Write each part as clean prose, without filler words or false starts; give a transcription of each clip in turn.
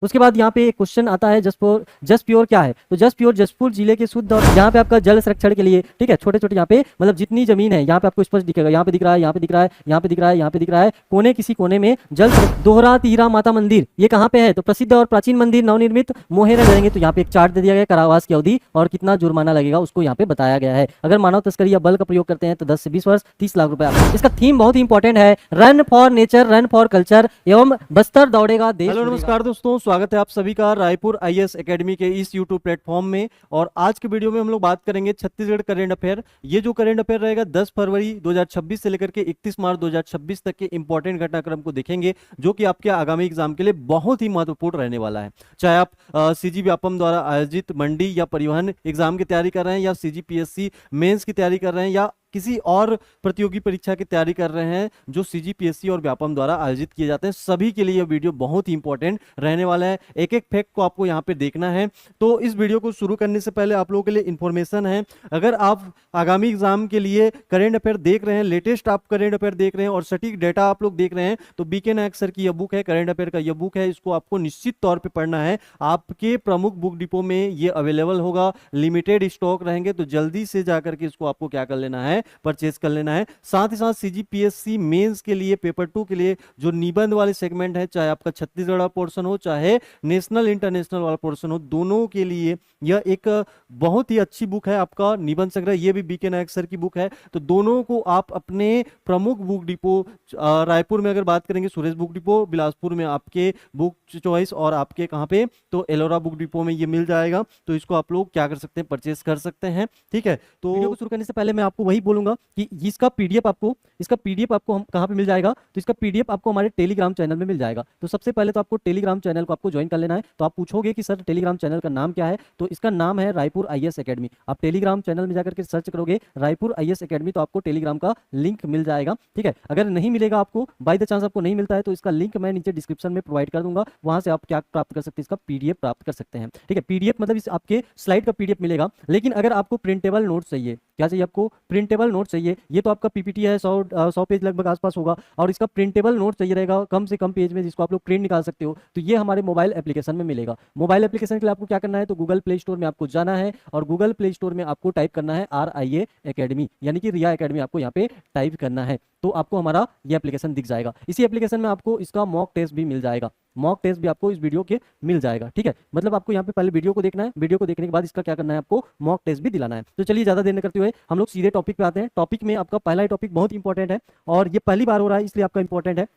उसके बाद यहाँ पे एक क्वेश्चन आता है जस्ट प्योर क्या है। तो जस्ट प्योर जसपुर जिले के शुद्ध और यहाँ पे आपका जल संरक्षण के लिए, ठीक है, छोटे छोटे यहाँ पे मतलब जितनी जमीन है यहाँ पे आपको स्पष्ट दिखेगा, यहाँ पे दिख रहा है, यहाँ पे दिख रहा है, यहाँ पे दिख रहा है, यहाँ पे दिख रहा है, कोने किसी कोने में जल दोहरा तीरा माता मंदिर, ये कहाँ पे है? तो प्रसिद्ध और प्राचीन मंदिर नवनिर्मित मोहेरा जाएंगे। तो यहाँ पे एक चार्ट दे दिया गया, कारावास की अवधि और कितना जुर्माना लगेगा उसको यहाँ पे बताया गया है। अगर मानव तस्करी या बल का प्रयोग करते हैं तो 10 से 20 वर्ष 30 लाख रुपए। इसका थीम बहुत ही इंपॉर्टेंट है, run for nature, run for culture एवं बस्तर दौड़ेगा देश। हेलो नमस्कार दोस्तों, स्वागत है आप सभी का रायपुर आईएएस एकेडमी के इस यूट्यूब प्लेटफॉर्म में। और आज के वीडियो में हम लोग बात करेंगे छत्तीसगढ़ करंट अफेयर। ये जो करंट अफेयर रहेगा 10 फरवरी 2026 से लेकर के 31 मार्च 2026 तक के इंपॉर्टेंट घटनाक्रम को देखेंगे, जो कि आपके आगामी एग्जाम के लिए बहुत ही महत्वपूर्ण रहने वाला है। चाहे आप सीजी व्यापम द्वारा आयोजित मंडी या परिवहन एग्जाम की तैयारी कर रहे हैं, या सीजीपीएससी मेंस की तैयारी कर रहे हैं, या किसी और प्रतियोगी परीक्षा की तैयारी कर रहे हैं जो सीजीपीएससी और व्यापम द्वारा आयोजित किए जाते हैं, सभी के लिए यह वीडियो बहुत ही इंपॉर्टेंट रहने वाला है। एक एक फैक्ट को आपको यहाँ पे देखना है। तो इस वीडियो को शुरू करने से पहले आप लोगों के लिए इंफॉर्मेशन है, अगर आप आगामी एग्जाम के लिए करेंट अफेयर देख रहे हैं, लेटेस्ट आप करेंट अफेयर देख रहे हैं और सटीक डेटा आप लोग देख रहे हैं, तो बीके नायक सर की यह बुक है, करेंट अफेयर का यह बुक है, इसको आपको निश्चित तौर पर पढ़ना है। आपके प्रमुख बुक डिपो में ये अवेलेबल होगा, लिमिटेड स्टॉक रहेंगे, तो जल्दी से जाकर के इसको आपको क्या कर लेना है, परचेज कर लेना है। साथ ही साथ सीजीपीएससी मेंस के लिए पेपर 2 के लिए जो निबंध वाले सेगमेंट है, चाहे आपका छत्तीसगढ़ वाला पोर्शन हो चाहे नेशनल इंटरनेशनल वाला पोर्शन हो, दोनों के लिए यह एक बहुत ही अच्छी बुक है आपका निबंध संग्रह। यह भी बीके नायक सर की बुक है। तो दोनों को आप अपने प्रमुख बुक डिपो, रायपुर में अगर बात करेंगे सुरेश बुक डिपो, बिलासपुर में आपके बुक चॉइस, और आपके कहां पे तो एलोरा बुक डिपो में ये मिल जाएगा। तो इसको आप लोग क्या कर सकते हैं, परचेज कर सकते हैं। ठीक है, तो वीडियो को शुरू करने से पहले मैं आपको वही बोलूंगा कि इसका पीडीएफ आपको हम कहां पे मिल जाएगा। तो इसका पीडीएफ आपको हमारे टेलीग्राम चैनल में मिल जाएगा। तो सबसे पहले तो आपको टेलीग्राम चैनल को आपको ज्वाइन कर लेना है। तो आप पूछोगे कि सर टेलीग्राम चैनल का नाम क्या है, तो इसका नाम है रायपुर आईएएस एकेडमी। आप टेलीग्राम चैनल में जाकर के सर्च करोगे रायपुर आईएएस एकेडमी, तो आपको टेलीग्राम का लिंक मिल जाएगा। ठीक है, अगर नहीं मिलेगा आपको, बाय द चांस आपको नहीं मिलता है, तो इसका लिंक मैं नीचे डिस्क्रिप्शन में प्रोवाइड कर दूंगा, वहां से आप क्या प्राप्त कर सकते हैं, इसका पीडीएफ प्राप्त कर सकते हैं। ठीक है, पीडीएफ मतलब इस आपके स्लाइड का पीडीएफ मिलेगा। लेकिन अगर आपको प्रिंटेबल नोट चाहिए, क्या चाहिए आपको, प्रिंटेबल नोट चाहिए। ये तो आपका पीपीटी है, 100 पेज लगभग आसपास होगा, और इसका प्रिंटेबल नोट चाहिए रहेगा कम से कम पेज में, जिसको आप लोग प्रिंट निकाल सकते हो। तो ये हमारे मोबाइल एप्लीकेशन में मिलेगा। मोबाइल एप्लीकेशन के लिए आपको क्या करना है, तो गूगल प्ले स्टोर में आपको जाना है, और गूगल प्ले स्टोर में आपको टाइप करना है RIA एकेडमी, यानी कि रिया एकेडमी आपको यहाँ पे टाइप करना है। तो आपको हमारा ये एप्लीकेशन दिख जाएगा। इसी एप्लीकेशन में आपको इसका मॉक टेस्ट भी मिल जाएगा, मॉक टेस्ट भी आपको इस वीडियो के मिल जाएगा। ठीक है, मतलब आपको यहाँ पे पहले वीडियो को देखना है, वीडियो को देखने के बाद इसका क्या करना है, आपको मॉक टेस्ट भी दिलाना है। तो चलिए ज्यादा देर न करते हुए हम लोग सीधे टॉपिक पे आते हैं। टॉपिक में आपका पहला ही टॉपिक बहुत इंपॉर्टेंट है, और ये पहली बार हो रहा है इसलिए आपका इंपॉर्टेंट है।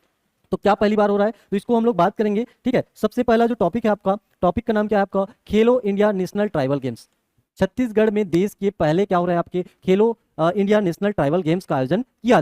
तो क्या पहली बार हो रहा है, तो इसको हम लोग बात करेंगे। ठीक है, सबसे पहला जो टॉपिक है आपका, टॉपिक का नाम क्या है आपका, खेलो India national tribal games. Chhattisgarh में देश के पहले क्या हो रहा है, आपके खेलो इंडिया नेशनल ट्राइबल गेम्स का आयोजन किया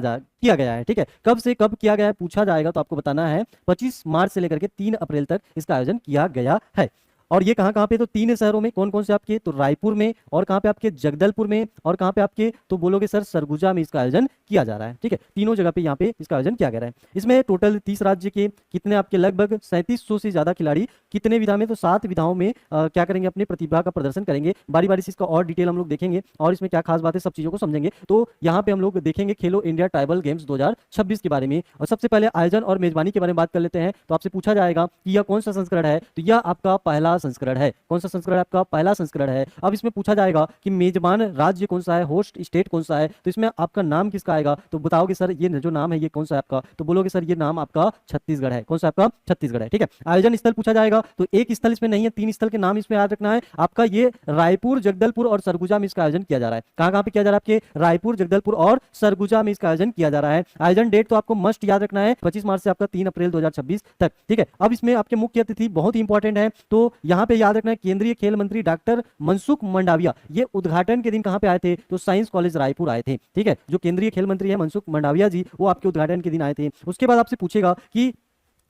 गया है। ठीक है, कब से कब किया गया है पूछा जाएगा, तो आपको बताना है 25 मार्च से लेकर के 3 अप्रैल तक इसका आयोजन किया गया है। और ये कहाँ पे, तो 3 शहरों में। कौन कौन से आपके, तो रायपुर में, और कहाँ पे आपके जगदलपुर में, और कहाँ पे आपके, तो बोलोगे सर सरगुजा में इसका आयोजन किया जा रहा है। ठीक है, तीनों जगह पे यहाँ पे इसका आयोजन किया गया है। इसमें टोटल 30 राज्य के कितने आपके लगभग 3700 से ज्यादा खिलाड़ी, कितने विधा में, तो 7 विधाओं में क्या करेंगे, अपनी प्रतिभा का प्रदर्शन करेंगे। बारी बारी से इसका और डिटेल हम लोग देखेंगे, और इसमें क्या खास बात है, सब चीजों को समझेंगे। तो यहाँ पे हम लोग देखेंगे खेलो इंडिया ट्राइबल गेम्स 2026 के बारे में। और सबसे पहले आयोजन और मेजबानी के बारे में बात कर लेते हैं। तो आपसे पूछा जाएगा कि यह कौन सा संस्करण है, तो यह आपका पहला संस्करण है। कौन सा संस्करण आपका, पहला संस्करण है। अब इसमें पूछा जाएगा कि मेजबान राज्य कौन सा है, होस्ट स्टेट कौन सा है, तो इसमें आपका नाम किसका आएगा, तो बताओगे सर ये जो नाम है ये कौन सा है आपका, तो बोलोगे सर ये नाम आपका छत्तीसगढ़ है। कौन सा आपका, छत्तीसगढ़ है। ठीक है, आयोजन स्थल पूछा जाएगा, तो एक स्थल इसमें नहीं है, 3 स्थल के नाम इसमें याद रखना है आपका। ये रायपुर, जगदलपुर और सरगुजा में इसका आयोजन किया जा रहा है। कहां पे किया जा रहा है, आपके रायपुर, जगदलपुर और सरगुजा में इसका आयोजन किया जा रहा है। आयोजन डेट तो आपको मस्ट याद रखना है, 25 मार्च से आपका 3 अप्रैल 2026 तक। ठीक है, अब इसमें आपके मुख्य अतिथि बहुत ही इंपॉर्टेंट है, तो यहाँ पे याद रखना है केंद्रीय खेल मंत्री डॉक्टर मनसुख मंडाविया। ये उद्घाटन के दिन कहां पे आए थे, तो साइंस कॉलेज रायपुर आए थे। ठीक है, जो केंद्रीय खेल मंत्री है मनसुख मंडाविया जी, वो आपके उद्घाटन के दिन आए थे। उसके बाद आपसे पूछेगा कि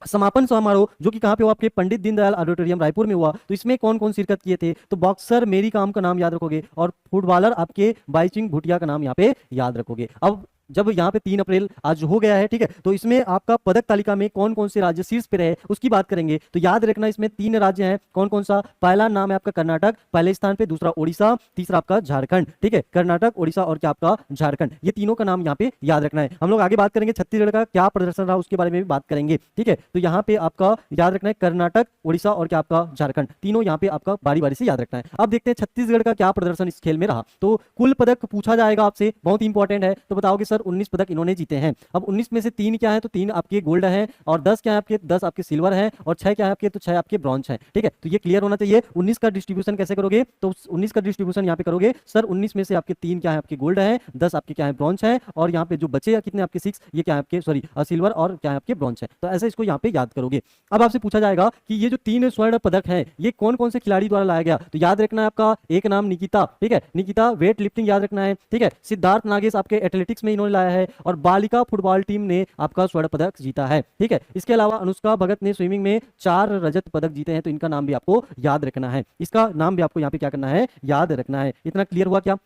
समापन समारोह जो कि कहां पे हुआ, आपके पंडित दीनदयाल ऑडिटोरियम रायपुर में हुआ, तो इसमें कौन कौन शिरकत किए थे, तो बॉक्सर मेरी काम का नाम याद रखोगे, और फुटबॉलर आपके बाईचिंग भूटिया का नाम यहाँ पे याद रखोगे। अब जब यहाँ पे 3 अप्रैल आज हो गया है, ठीक है, तो इसमें आपका पदक तालिका में कौन कौन से राज्य शीर्ष पे रहे उसकी बात करेंगे। तो याद रखना इसमें 3 राज्य हैं, कौन कौन सा, पहला नाम है आपका कर्नाटक पहले स्थान पे, दूसरा ओडिशा, तीसरा आपका झारखंड, ठीक है, कर्नाटक, ओडिशा और क्या आपका झारखंड, ये तीनों का नाम यहाँ पे याद रखना है। हम लोग आगे बात करेंगे छत्तीसगढ़ का क्या प्रदर्शन रहा उसके बारे में भी बात करेंगे, ठीक है। तो यहाँ पे आपका याद रखना है कर्नाटक, ओडिशा और क्या आपका झारखंड, तीनों यहाँ पे आपका बारी बारी से याद रखना है। अब देखते हैं छत्तीसगढ़ का क्या प्रदर्शन इस खेल में रहा। तो कुल पदक पूछा जाएगा आपसे, बहुत इंपॉर्टेंट है, तो बताओगे सर 19 पदक इन्होंने जीते हैं। अब 19 में से 3 क्या है, तो 3 आपके गोल्ड हैं, और 10 क्या है आपके, 10 आपके सिल्वर हैं, और 6 क्या है आपके, तो 6 आपके ब्रॉन्ज हैं, ठीक है। तो ये क्लियर होना चाहिए। 19 का डिस्ट्रीब्यूशन कैसे करोगे, तो 19 का डिस्ट्रीब्यूशन यहाँ पे करोगे सर 19 में से आपके 3 क्या है आपके गोल्ड है, 10 आपके क्या है ब्रॉन्ज है, और यहाँ पे जो बचे या कितने आपके 6 ये क्या है आपके सॉरी सिल्वर और क्या है आपके ब्रॉन्ज है। तो ऐसे इसको यहाँ पे याद करोगे। अब आपसे पूछा जाएगा कि ये जो 3 स्वर्ण पदक है ये कौन कौन से खिलाड़ी द्वारा लाया गया, तो याद रखना है आपका एक नाम निकिता, ठीक है, निकिता वेट लिफ्टिंग याद रखना है, ठीक है। सिद्धार्थ नागेश आपके एथलेटिक्स में इन्होंने लाया है, और बालिका फुटबॉल टीम ने आपका स्वर्ण पदक जीता है, ठीक है। इसके अलावा अनुष्का भगत ने स्विमिंग में 4 रजत पदक जीते हैं, तो इनका नाम भी आपको याद रखना है, इसका नाम भी आपको यहाँ पे क्या करना है, याद रखना है। इतना क्लियर हुआ क्या।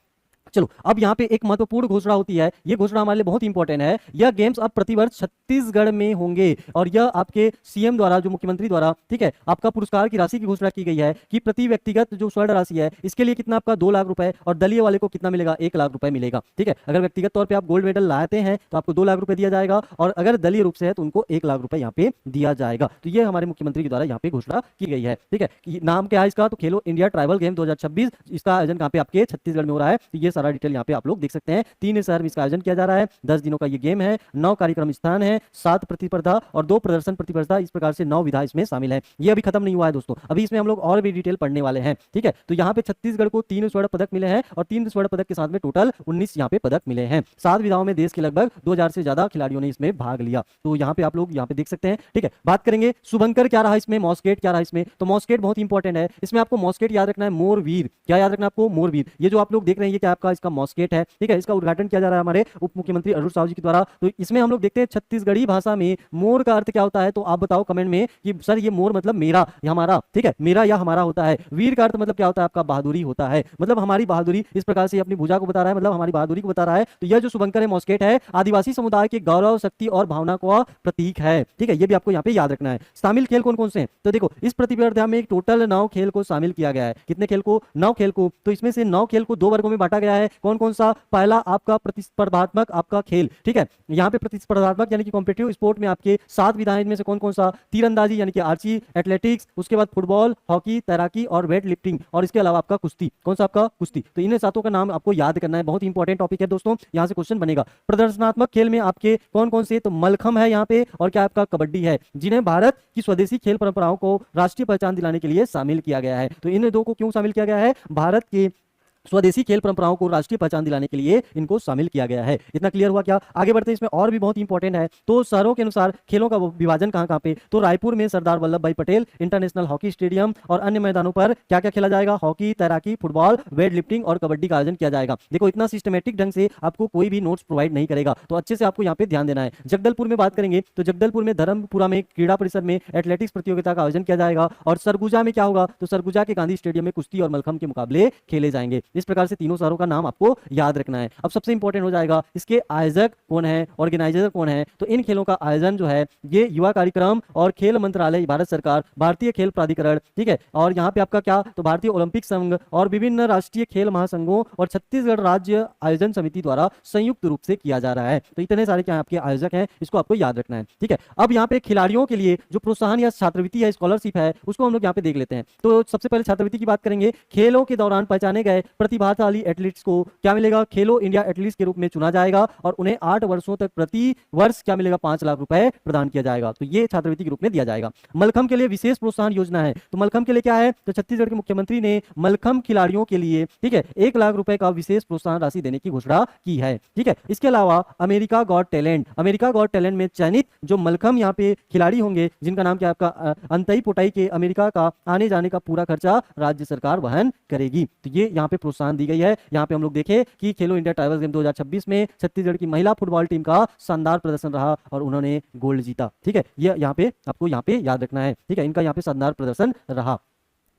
चलो अब यहाँ पे एक महत्वपूर्ण घोषणा होती है, ये घोषणा हमारे लिए बहुत इंपॉर्टेंट है। यह गेम्स अब प्रतिवर्ष छत्तीसगढ़ में होंगे, और यह आपके सीएम द्वारा जो मुख्यमंत्री द्वारा, ठीक है, आपका पुरस्कार की राशि की घोषणा की गई है कि प्रति व्यक्तिगत जो स्वर्ण राशि है इसके लिए कितना आपका 2 लाख रुपए, और दलीय वाले को कितना मिलेगा, 1 लाख रुपए मिलेगा, ठीक है। अगर व्यक्तिगत तौर पर आप गोल्ड मेडल लाते हैं तो आपको 2 लाख रुपए दिया जाएगा, और अगर दलीय रूप से है तो उनको 1 लाख रुपए यहाँ पे दिया जाएगा। तो ये हमारे मुख्यमंत्री के द्वारा यहाँ पे घोषणा की गई है, ठीक है। नाम क्या है इसका, तो खेलो इंडिया ट्राइबल गेम 2026, इसका आयोजन कहाँ पे आपके छत्तीसगढ़ में हो रहा है। तो ये सारा डिटेल यहाँ पे आप लोग देख सकते हैं। 3 शहर में इसका आयोजन किया जा रहा है, 10 दिनों का ये गेम है, 9 कार्यक्रम स्थान है, 7 प्रतिस्पर्धा और 2 प्रदर्शन प्रतिस्पर्धा, इस प्रकार से 9 विधा इसमें शामिल है। ये अभी खत्म नहीं हुआ है दोस्तों, अभी इसमें हम लोग और भी डिटेल पढ़ने वाले हैं, ठीक है। तो यहाँ पे छत्तीसगढ़ को 3 स्वर्ण पदक मिले हैं, और 3 स्वर्ण पदक के साथ में टोटल 19 यहाँ पे पदक मिले हैं। 7 विधाओं में देश के लगभग 2000 से ज्यादा खिलाड़ियों ने इसमें भाग लिया। तो यहाँ पे आप लोग यहाँ पे देख सकते हैं, ठीक है। बात करेंगे शुभंकर क्या रहा इसमें, मॉस्केट क्या रहा इसमें, तो मॉस्केट बहुत इंपॉर्टेंट है, इसमें आपको मॉस्केट याद रखना है, मोरवीर, क्या याद रखना है आपको, मोरवीर। ये जो आप लोग देख रहे हैं ये क्या आपका इसका मॉस्केट है, ठीक है। इसका उद्घाटन किया जा रहा है हमारे उप मुख्यमंत्री अरुण साहू जी के द्वारा। तो इसमें हम लोग देखते हैं छत्तीसगढ़ी भाषा में मोर का अर्थ क्या होता है, तो आप बताओ कमेंट में कि सर ये मोर मतलब मेरा या हमारा, ठीक है, मेरा या हमारा होता है। वीर का अर्थ मतलब क्या होता है आपका, बहादुरी होता है, मतलब हमारी बहादुरी, इस प्रकार से अपनी भुजा को बता रहा है, मतलब हमारी बहादुरी को बता रहा है। तो यह जो शुभंकर है मॉस्केट है आदिवासी समुदाय के गौरव, शक्ति और भावना का प्रतीक है, ठीक है। ये भी आपको यहाँ पे याद रखना है। शामिल खेल कौन कौन से हैं, तो देखो इस प्रतिस्पर्धा में टोटल 9 खेल को शामिल किया गया है। कितने खेल को, 9 खेल को। तो इसमें से 9 खेल को 2 वर्गों में बांटा गया है। कौन कौन सा, पहला आपका प्रतिस्पर्धात्मक आपका खेल, ठीक है। यहाँ पे प्रतिस्पर्धात्मक यानी कि कॉम्पिटिटिव स्पोर्ट में आपके 7 विधाएं में से कौन कौन सा, तीरंदाजी यानी कि आर्ची, एथलेटिक्स, उसके बाद फुटबॉल, हॉकी, तैराकी और वेट लिफ्टिंग, और इसके अलावा आपका कुश्ती, कौन सा आपका कुश्ती। तो इन 7 का नाम आपको याद करना है, बहुत इंपॉर्टेंट टॉपिक है दोस्तों, यहाँ से क्वेश्चन बनेगा। प्रदर्शनात्मक खेल में आपके कौन कौन से, तो मलखम है यहाँ पे, और क्या आपका कबड्डी है, जिन्हें भारत की स्वदेशी खेल परंपराओं को राष्ट्रीय पहचान दिलाने के लिए शामिल किया गया है। तो इन 2 को क्यों शामिल किया गया है, भारत के स्वदेशी खेल परंपराओं को राष्ट्रीय पहचान दिलाने के लिए इनको शामिल किया गया है। इतना क्लियर हुआ क्या। आगे बढ़ते हैं, इसमें और भी बहुत इंपॉर्टेंट है। तो शहरों के अनुसार खेलों का विभाजन कहां कहां पे, तो रायपुर में सरदार वल्लभ भाई पटेल इंटरनेशनल हॉकी स्टेडियम और अन्य मैदानों पर क्या क्या खेला जाएगा, हॉकी, तैराकी, फुटबॉल, वेट लिफ्टिंग और कबड्डी का आयोजन किया जाएगा। देखो इतना सिस्टमेटिक ढंग से आपको कोई भी नोट्स प्रोवाइड नहीं करेगा, तो अच्छे से आपको यहाँ पे ध्यान देना है। जगदलपुर में बात करेंगे तो जगदलपुर में धर्मपुरा में क्रीड़ा परिसर में एथलेटिक्स प्रतियोगिता का आयोजन किया जाएगा, और सरगुजा में क्या होगा, तो सरगुजा के गांधी स्टेडियम में कुश्ती और मलखम के मुकाबले खेले जाएंगे। इस प्रकार से तीनों का नाम आपको याद रखना है। अब सबसे इंपॉर्टेंट हो जाएगा इसके आयोजक कौन है, ऑर्गेनाइजर कौन है। तो इन खेलों का आयोजन जो है ये युवा कार्यक्रम और खेल मंत्रालय, भारत सरकार, भारतीय खेल प्राधिकरण, ठीक है, और यहाँ पे आपका क्या, तो भारतीय ओलंपिक संघ और विभिन्न राष्ट्रीय खेल महासंघों और छत्तीसगढ़ राज्य आयोजन समिति द्वारा संयुक्त रूप से किया जा रहा है। तो इतने सारे क्या आपके आयोजक हैं, इसको आपको याद रखना है, ठीक है। अब यहाँ पे खिलाड़ियों के लिए जो प्रोत्साहन या छात्रवृत्ति है, स्कॉलरशिप है, उसको हम लोग यहाँ पे देख लेते हैं। तो सबसे पहले छात्रवृत्ति की बात करेंगे। खेलों के दौरान पहचाने गए प्रतिभाशाली एथलीट्स को क्या मिलेगा, खेलो इंडिया एथलीट्स के रूप में चुना जाएगा, और उन्हें 8 वर्षों तक प्रति वर्ष क्या मिलेगा, 5 लाख रुपए प्रदान किया जाएगा। तो ये छात्रवृत्ति के रूप में दिया जाएगा। मलखम के लिए विशेष प्रोत्साहन योजना है। तो मलखम के लिए क्या है, तो छत्तीसगढ़ के मुख्यमंत्री ने मलखम खिलाड़ियों के लिए, ठीक है, 1 लाख रुपए का विशेष प्रोत्साहन राशि देने की घोषणा की है, ठीक है। इसके अलावा America got talent, America got talent में चयनित जो मलखम यहाँ पे खिलाड़ी होंगे, जिनका नाम क्या आपका अंतई पोटाई के अमेरिका का आने जाने का पूरा खर्चा राज्य सरकार वहन करेगी। तो ये यहाँ पे प्रोत्साहन दी गई है। यहाँ पे हम लोग देखें कि खेलो इंडिया ट्राइबल गेम 2026 में छत्तीसगढ़ की महिला फुटबॉल टीम का शानदार प्रदर्शन रहा और उन्होंने गोल्ड जीता, ठीक है। ये यहाँ पे आपको यहाँ पे याद रखना है, ठीक है, इनका यहाँ पे शानदार प्रदर्शन रहा।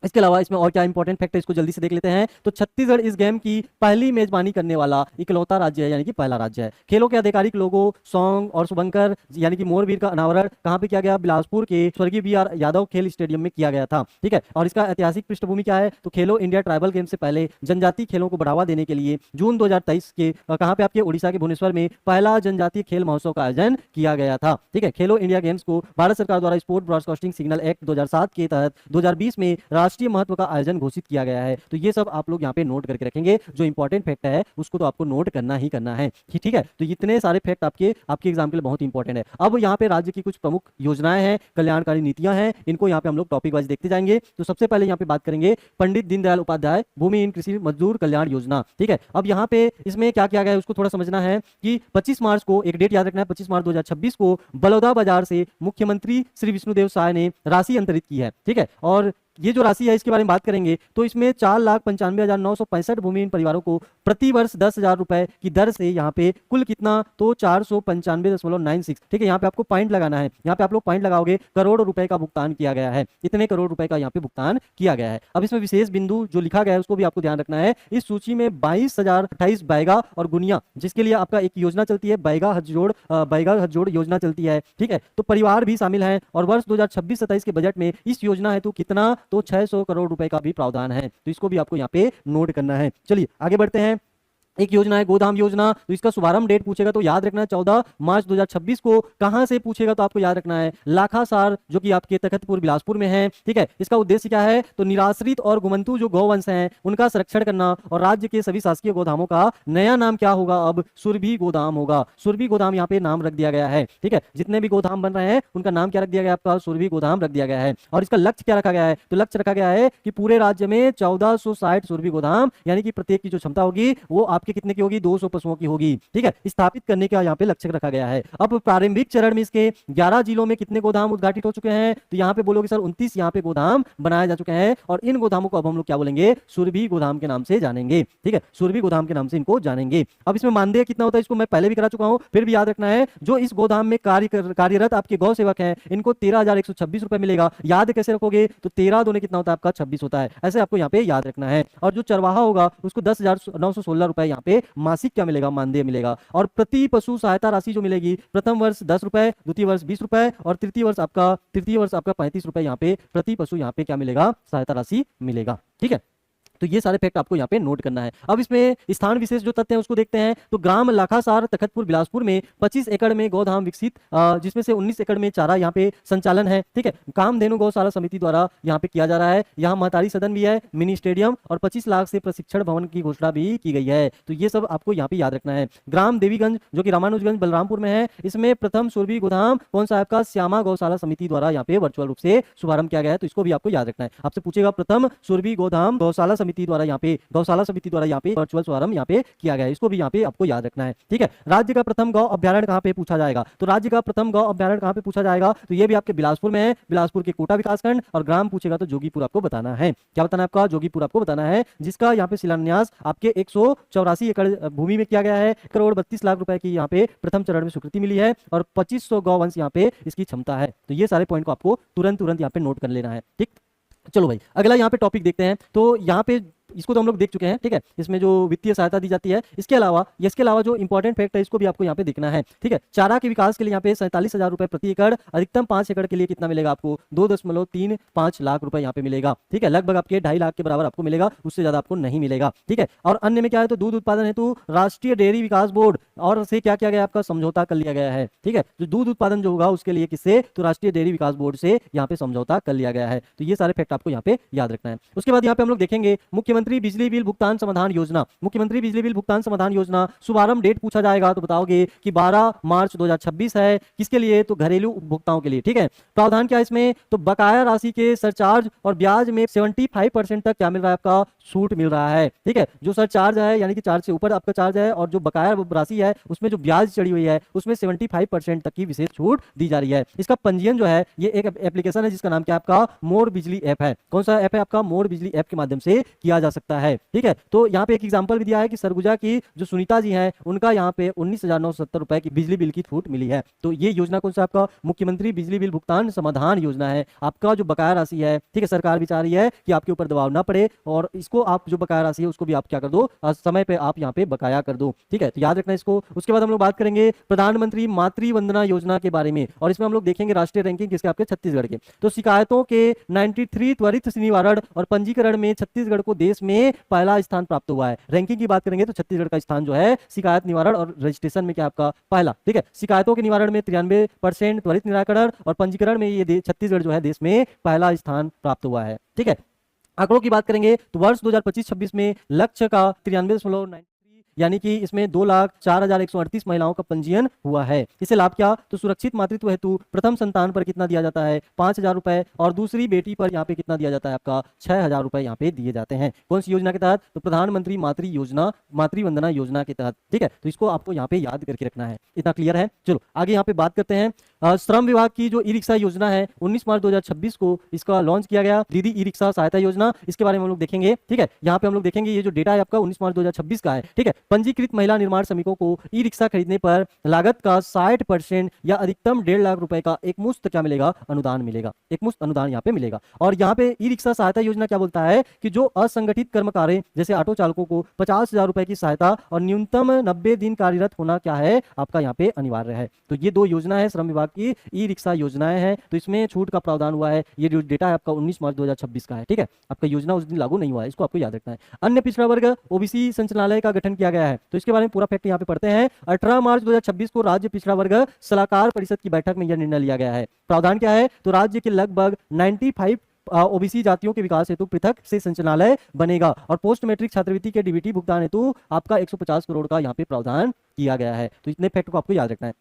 इसके अलावा इसमें और क्या इंपॉर्टेंट फैक्ट है इसको जल्दी से देख लेते हैं। तो छत्तीसगढ़ इस गेम की पहली मेजबानी करने वाला इकलौता राज्य है, यानी कि पहला राज्य है। खेलों के आधिकारिक लोगो सॉन्ग और शुभंकर यानी कि मोरवीर का अनावरण कहाँ पे किया गया? बिलासपुर के स्वर्गीय बी.आर. यादव खेल स्टेडियम में किया गया था। ठीक है, और इसका ऐतिहासिक पृष्ठभूमि क्या है? तो खेलो इंडिया ट्राइबल गेम से पहले जनजातीय खेलों को बढ़ावा देने के लिए जून 2023 के कहाँ पे? आपके उड़ीसा के भुवनेश्वर में पहला जनजातीय खेल महोत्सव का आयोजन किया गया था। ठीक है, खेलो इंडिया गेम्स को भारत सरकार द्वारा स्पोर्ट ब्रॉडकास्टिंग सिग्नल एक्ट 2007 के तहत 2020 में राष्ट्रीय महत्व का आयोजन घोषित किया गया है। तो ये सब आप लोग यहाँ पे नोट करके रखेंगे। जो इंपॉर्टेंट फैक्ट है उसको तो आपको नोट करना ही करना है। ठीक है, तो इतने सारे फैक्ट आपके एग्जाम के लिए बहुत इंपॉर्टेंट है। अब यहाँ पे राज्य की कुछ प्रमुख योजनाएं हैं, कल्याणकारी नीतियां हैं, इनको यहाँ पे हम लोग टॉपिक वाइज देखते जाएंगे। तो सबसे पहले यहाँ पे बात करेंगे पंडित दीनदयाल उपाध्याय भूमिहीन कृषि मजदूर कल्याण योजना। ठीक है, अब यहाँ पे इसमें क्या किया गया है उसको थोड़ा समझना है कि 25 मार्च को, एक डेट याद रखना है, 25 मार्च 2026 को बलौदा बाजार से मुख्यमंत्री श्री विष्णुदेव साय ने राशि अंतरित की है। ठीक है, और ये जो राशि है इसके बारे में बात करेंगे तो इसमें 4,95,965 भूमिहीन परिवारों को प्रति वर्ष 10,000 रुपए की दर से यहाँ पे कुल कितना? तो 495.96। ठीक है, यहाँ पे आपको पॉइंट लगाना है, यहाँ पे आप लोग पॉइंट लगाओगे, करोड़ रुपए का भुगतान किया गया है। इतने करोड़ रुपए का यहाँ पे भुगतान किया गया है। अब इसमें विशेष बिंदु जो लिखा गया है उसको भी आपको ध्यान रखना है। इस सूची में 22,028 बैगा और गुनिया, जिसके लिए आपका एक योजना चलती है बैगा हथजोड़ योजना चलती है। ठीक है, तो परिवार भी शामिल है और वर्ष 2026-27 के बजट में इस योजना हेतु कितना? तो 600 करोड़ रुपए का भी प्रावधान है। तो इसको भी आपको यहाँ पे नोट करना है। चलिए आगे बढ़ते हैं। एक योजना है गोदाम योजना, तो इसका शुभारंभ डेट पूछेगा तो याद रखना है 14 मार्च 2026 को। कहां से पूछेगा तो आपको याद रखना है लाखासार, जो कि आपके तखतपुर बिलासपुर में है। ठीक है, इसका उद्देश्य क्या है? तो निराश्रित और गुमंतु जो गौवंश हैं उनका संरक्षण करना, और राज्य के सभी शासकीय गोदामों का नया नाम क्या होगा? अब सुरभि गोदाम होगा। सुरभि गोदाम यहाँ पे नाम रख दिया गया है। ठीक है, जितने भी गोदाम बन रहे हैं उनका नाम क्या रख दिया गया? आपका सुरभि गोदाम रख दिया गया है। और इसका लक्ष्य क्या रखा गया है? तो लक्ष्य रखा गया है कि पूरे राज्य में 1460 सुरभि गोदाम, यानी कि प्रत्येक की जो क्षमता होगी वो आपके कितने की होगी? 200 पशुओं की होगी। ठीक है, स्थापित करने का यहाँ पे लक्ष्य रखा गया है। अब प्रारंभिक चरण में इसके 11 जिलों में कितने गोदाम उद्घाटित हो चुके हैं? तो यहाँ पे बोलोगे सर 29 यहाँ पे गोदाम बनाए जा चुके हैं, और इन गोदामों को अब हम लोग क्या बोलेंगे? सुरभि गोदाम के नाम से जानेंगे। ठीक है, सुरभि गोदाम के नाम से इनको जानेंगे। अब इसमें मानदेय कितना होता है इसको मैं पहले भी करा चुका हूं, फिर भी याद रखना है। जो इस गोदाम में कार्यरत आपके गौ सेवक हैं इनको 13,126 रुपए मिलेगा। याद कैसे रखोगे? तो 13 दूने कितना होता है? आपका 26 होता है। ऐसे आपको यहाँ पे याद रखना है। और जो चरवाहा होगा उसको 10,916 रुपए यहाँ पे मासिक क्या मिलेगा? मानदेय मिलेगा। और प्रति पशु सहायता राशि जो मिलेगी, प्रथम वर्ष 10 रुपए, द्वितीय वर्ष 20 रुपए और तृतीय वर्ष आपका 35 रुपए यहाँ पे प्रति पशु यहाँ पे क्या मिलेगा? सहायता राशि मिलेगा। ठीक है, तो ये सारे फैक्ट आपको यहाँ पे नोट करना है। अब इसमें स्थान विशेष जो तथ्य हैं उसको देखते हैं। तो ग्राम लाखासार तखतपुर बिलासपुर में 25 एकड़ में गौधाम विकसित, जिसमें से 19 एकड़ में चारा यहाँ पे संचालन है। ठीक है, कामधेनु गौशाला समिति द्वारा यहाँ पे किया जा रहा है। यहाँ महतारी सदन भी है, मिनी स्टेडियम, और 25 लाख से प्रशिक्षण भवन की घोषणा भी की गई है। तो ये सब आपको यहाँ पे याद रखना है। ग्राम देवीगंज जो कि रामानुजगंज बलरामपुर में है, इसमें प्रथम सुरभि गोदाम कौन सा आपका? श्यामा गौशाला समिति द्वारा यहाँ पे वर्चुअल रूप से शुभारंभ किया गया है। तो इसको भी आपको याद रखना है। आपसे पूछेगा प्रथम सुरभि गोदाम गौशाला समिति द्वारा यहाँ पे वर्चुअल शुभारंभ यहाँ पे किया गया है। इसको भी यहाँ पे आपको याद रखना है। ठीक है, राज्य का प्रथम गौ अभ्यारण्य कहाँ पे पूछा जाएगा? तो राज्य का प्रथम गौ अभ्यारण्य कहाँ पे पूछा जाएगा? तो ये भी आपके बिलासपुर में है, बिलासपुर के कोटा विकासखंड। और ग्राम पूछेगा तो जोगीपुर आपको बताना है। क्या बताना है आपका? जोगीपुर आपको बताना है, जिसका यहाँ पे शिलान्यास आपके 184 एकड़ भूमि में किया गया है। 1,32,00,000 रुपए की यहाँ पे प्रथम चरण में स्वीकृति मिली है, और 2500 गौवंश यहाँ पे इसकी क्षमता है। तो ये सारे पॉइंट को आपको तुरंत यहाँ पे नोट कर लेना है। ठीक, चलो भाई अगला यहाँ पे टॉपिक देखते हैं। तो यहाँ पे इसको तो हम लोग देख चुके हैं। ठीक है, इसमें जो वित्तीय सहायता दी जाती है, इसके अलावा जो इंपॉर्टेंट फैक्ट है इसको भी आपको यहाँ पे देखना है। ठीक है, चारा के विकास के लिए यहाँ पे 47,000 रुपए प्रति एकड़, अधिकतम 5 एकड़ के लिए कितना मिलेगा आपको? 2.35 लाख रुपए यहाँ पे मिलेगा। ठीक है, लगभग आपके 2.5 लाख के बराबर आपको मिलेगा, उससे ज्यादा आपको नहीं मिलेगा। ठीक है, और अन्य में क्या है? तो दूध उत्पादन हेतु राष्ट्रीय डेयरी विकास बोर्ड और से क्या किया गया? आपका समझौता कर लिया गया है। ठीक है, जो दूध उत्पादन जो होगा उसके लिए किससे? तो राष्ट्रीय डेयरी विकास बोर्ड से यहाँ पे समझौता कर लिया गया है। तो ये सारे फैक्ट आपको यहाँ पे याद रखना है। उसके बाद यहाँ पे हम लोग देखेंगे मुख्यमंत्री बिजली बिल भुगतान समाधान योजना। मुख्यमंत्री बिजली बिल भुगतान समाधान योजना शुभारंभ डेट पूछा जाएगा तो बताओगे कि 12 मार्च 2026 है। किसके लिए? तो घरेलू उपभोक्ताओं के लिए। ठीक है, प्रावधान क्या है इसमें? तो बकाया राशि के सरचार्ज और ब्याज में 75% तक क्या मिल रहा है? आपका छूट मिल रहा है। ठीक है, जो सरचार्ज है यानी कि चार्ज से ऊपर आपका चार्ज है, और जो बकाया राशि है उसमें जो ब्याज चढ़ी हुई है उसमें 75% तक की विशेष छूट दी जा रही है। इसका पंजीयन जो है ये एक एप्लीकेशन है जिसका नाम क्या है? आपका मोर बिजली ऐप है। कौन सा ऐप है? आपका मोर बिजली ऐप के माध्यम से किया जा सकता है। ठीक है, तो यहाँ पे एक एग्जांपल भी दिया है कि सरगुजा की जो सुनीता जी हैं उनका यहाँ पे 19,970 रुपए की बिजली बिल की छूट मिली है। तो ये योजना कौन सा आपका मुख्यमंत्री बिजली बिल भुगतान समाधान योजना है। आपका जो बकाया राशि है, ठीक है, सरकार भी चाह रही है कि आपके ऊपर दबाव ना पड़े और इसको आप जो बकाया राशि है उसको भी आप क्या कर दो, समय पे आप यहाँ पे बकाया कर दो। ठीक है, तो याद रखना इसको। उसके बाद हम लोग बात करेंगे प्रधानमंत्री मातृ वंदना योजना के बारे में और इसमें हम लोग देखेंगे राष्ट्रीय रैंकिंग किसके, आपके छत्तीसगढ़ के। तो शिकायतों के 93 त्वरित निवारण और पंजीकरण में छत्तीसगढ़ को देश में पहला स्थान प्राप्त हुआ है। रैंकिंग की बात करेंगे तो छत्तीसगढ़ का स्थान जो है शिकायत निवारण और रजिस्ट्रेशन में क्या आपका पहला। ठीक है, शिकायतों के निवारण में 93% त्वरित निराकरण और पंजीकरण में ये छत्तीसगढ़ जो है देश में पहला स्थान प्राप्त हुआ है। ठीक है, आंकड़ों की बात करेंगे तो वर्ष 2025-26 में लक्ष्य का 93.93 यानी कि इसमें 2,04,138 महिलाओं का पंजीयन हुआ है। इससे लाभ क्या, तो सुरक्षित मातृत्व हेतु प्रथम संतान पर कितना दिया जाता है, 5,000 रुपए और दूसरी बेटी पर यहाँ पे कितना दिया जाता है, आपका 6,000 रुपए यहाँ पे दिए जाते हैं। कौन सी योजना के तहत, तो प्रधानमंत्री मातृ वंदना योजना के तहत। ठीक है, तो इसको आपको यहाँ पे याद करके रखना है। इतना क्लियर है। चलो आगे यहाँ पे बात करते हैं। श्रम विभाग की जो ई रिक्शा योजना है 19 मार्च 2026 को इसका लॉन्च किया गया, दीदी ई रिक्शा सहायता योजना। इसके बारे में हम लोग देखेंगे। ठीक है, यहाँ पे हम लोग देखेंगे ये जो डेटा है आपका 19 मार्च 2026 का है। ठीक है, पंजीकृत महिला निर्माण श्रमिकों को ई रिक्शा खरीदने पर लागत का 60% या अधिकतम 1.5 लाख रुपए का एक मुफ्त क्या मिलेगा, अनुदान मिलेगा। एक मुफ्त अनुदान यहाँ पे मिलेगा। और यहाँ पे ई रिक्शा सहायता योजना क्या बोलता है कि जो असंगठित कर्मकारें जैसे ऑटो चालकों को 50,000 रुपए की सहायता और न्यूनतम 90 दिन कार्यरत होना क्या है आपका यहाँ पे अनिवार्य है। तो ये दो योजना है श्रम विभाग की ई रिक्शा योजनाएं हैं, तो इसमें छूट का प्रावधान हुआ है। ये जो डेटा है आपका 19 मार्च 2026 का है। ठीक है, आपका योजना उस दिन लागू नहीं हुआ है, इसको आपको याद रखना है। अन्य पिछड़ा वर्ग ओबीसी संचालनालय का गठन किया गया है, तो इसके बारे में पूरा फैक्ट यहाँ पे पढ़ते हैं। 18 मार्च 2026 को राज्य पिछड़ा वर्ग सलाहकार परिषद की बैठक में यह निर्णय लिया गया है। प्रावधान क्या है, तो राज्य के लगभग 95 ओबीसी जातियों के विकास हेतु पृथक से संचालनालय बनेगा और पोस्ट मैट्रिक छात्रवृत्ति के डीबीटी भुगतान हेतु आपका 150 करोड़ का यहाँ पे प्रावधान किया गया है। तो इतने फैक्ट को आपको याद रखना है।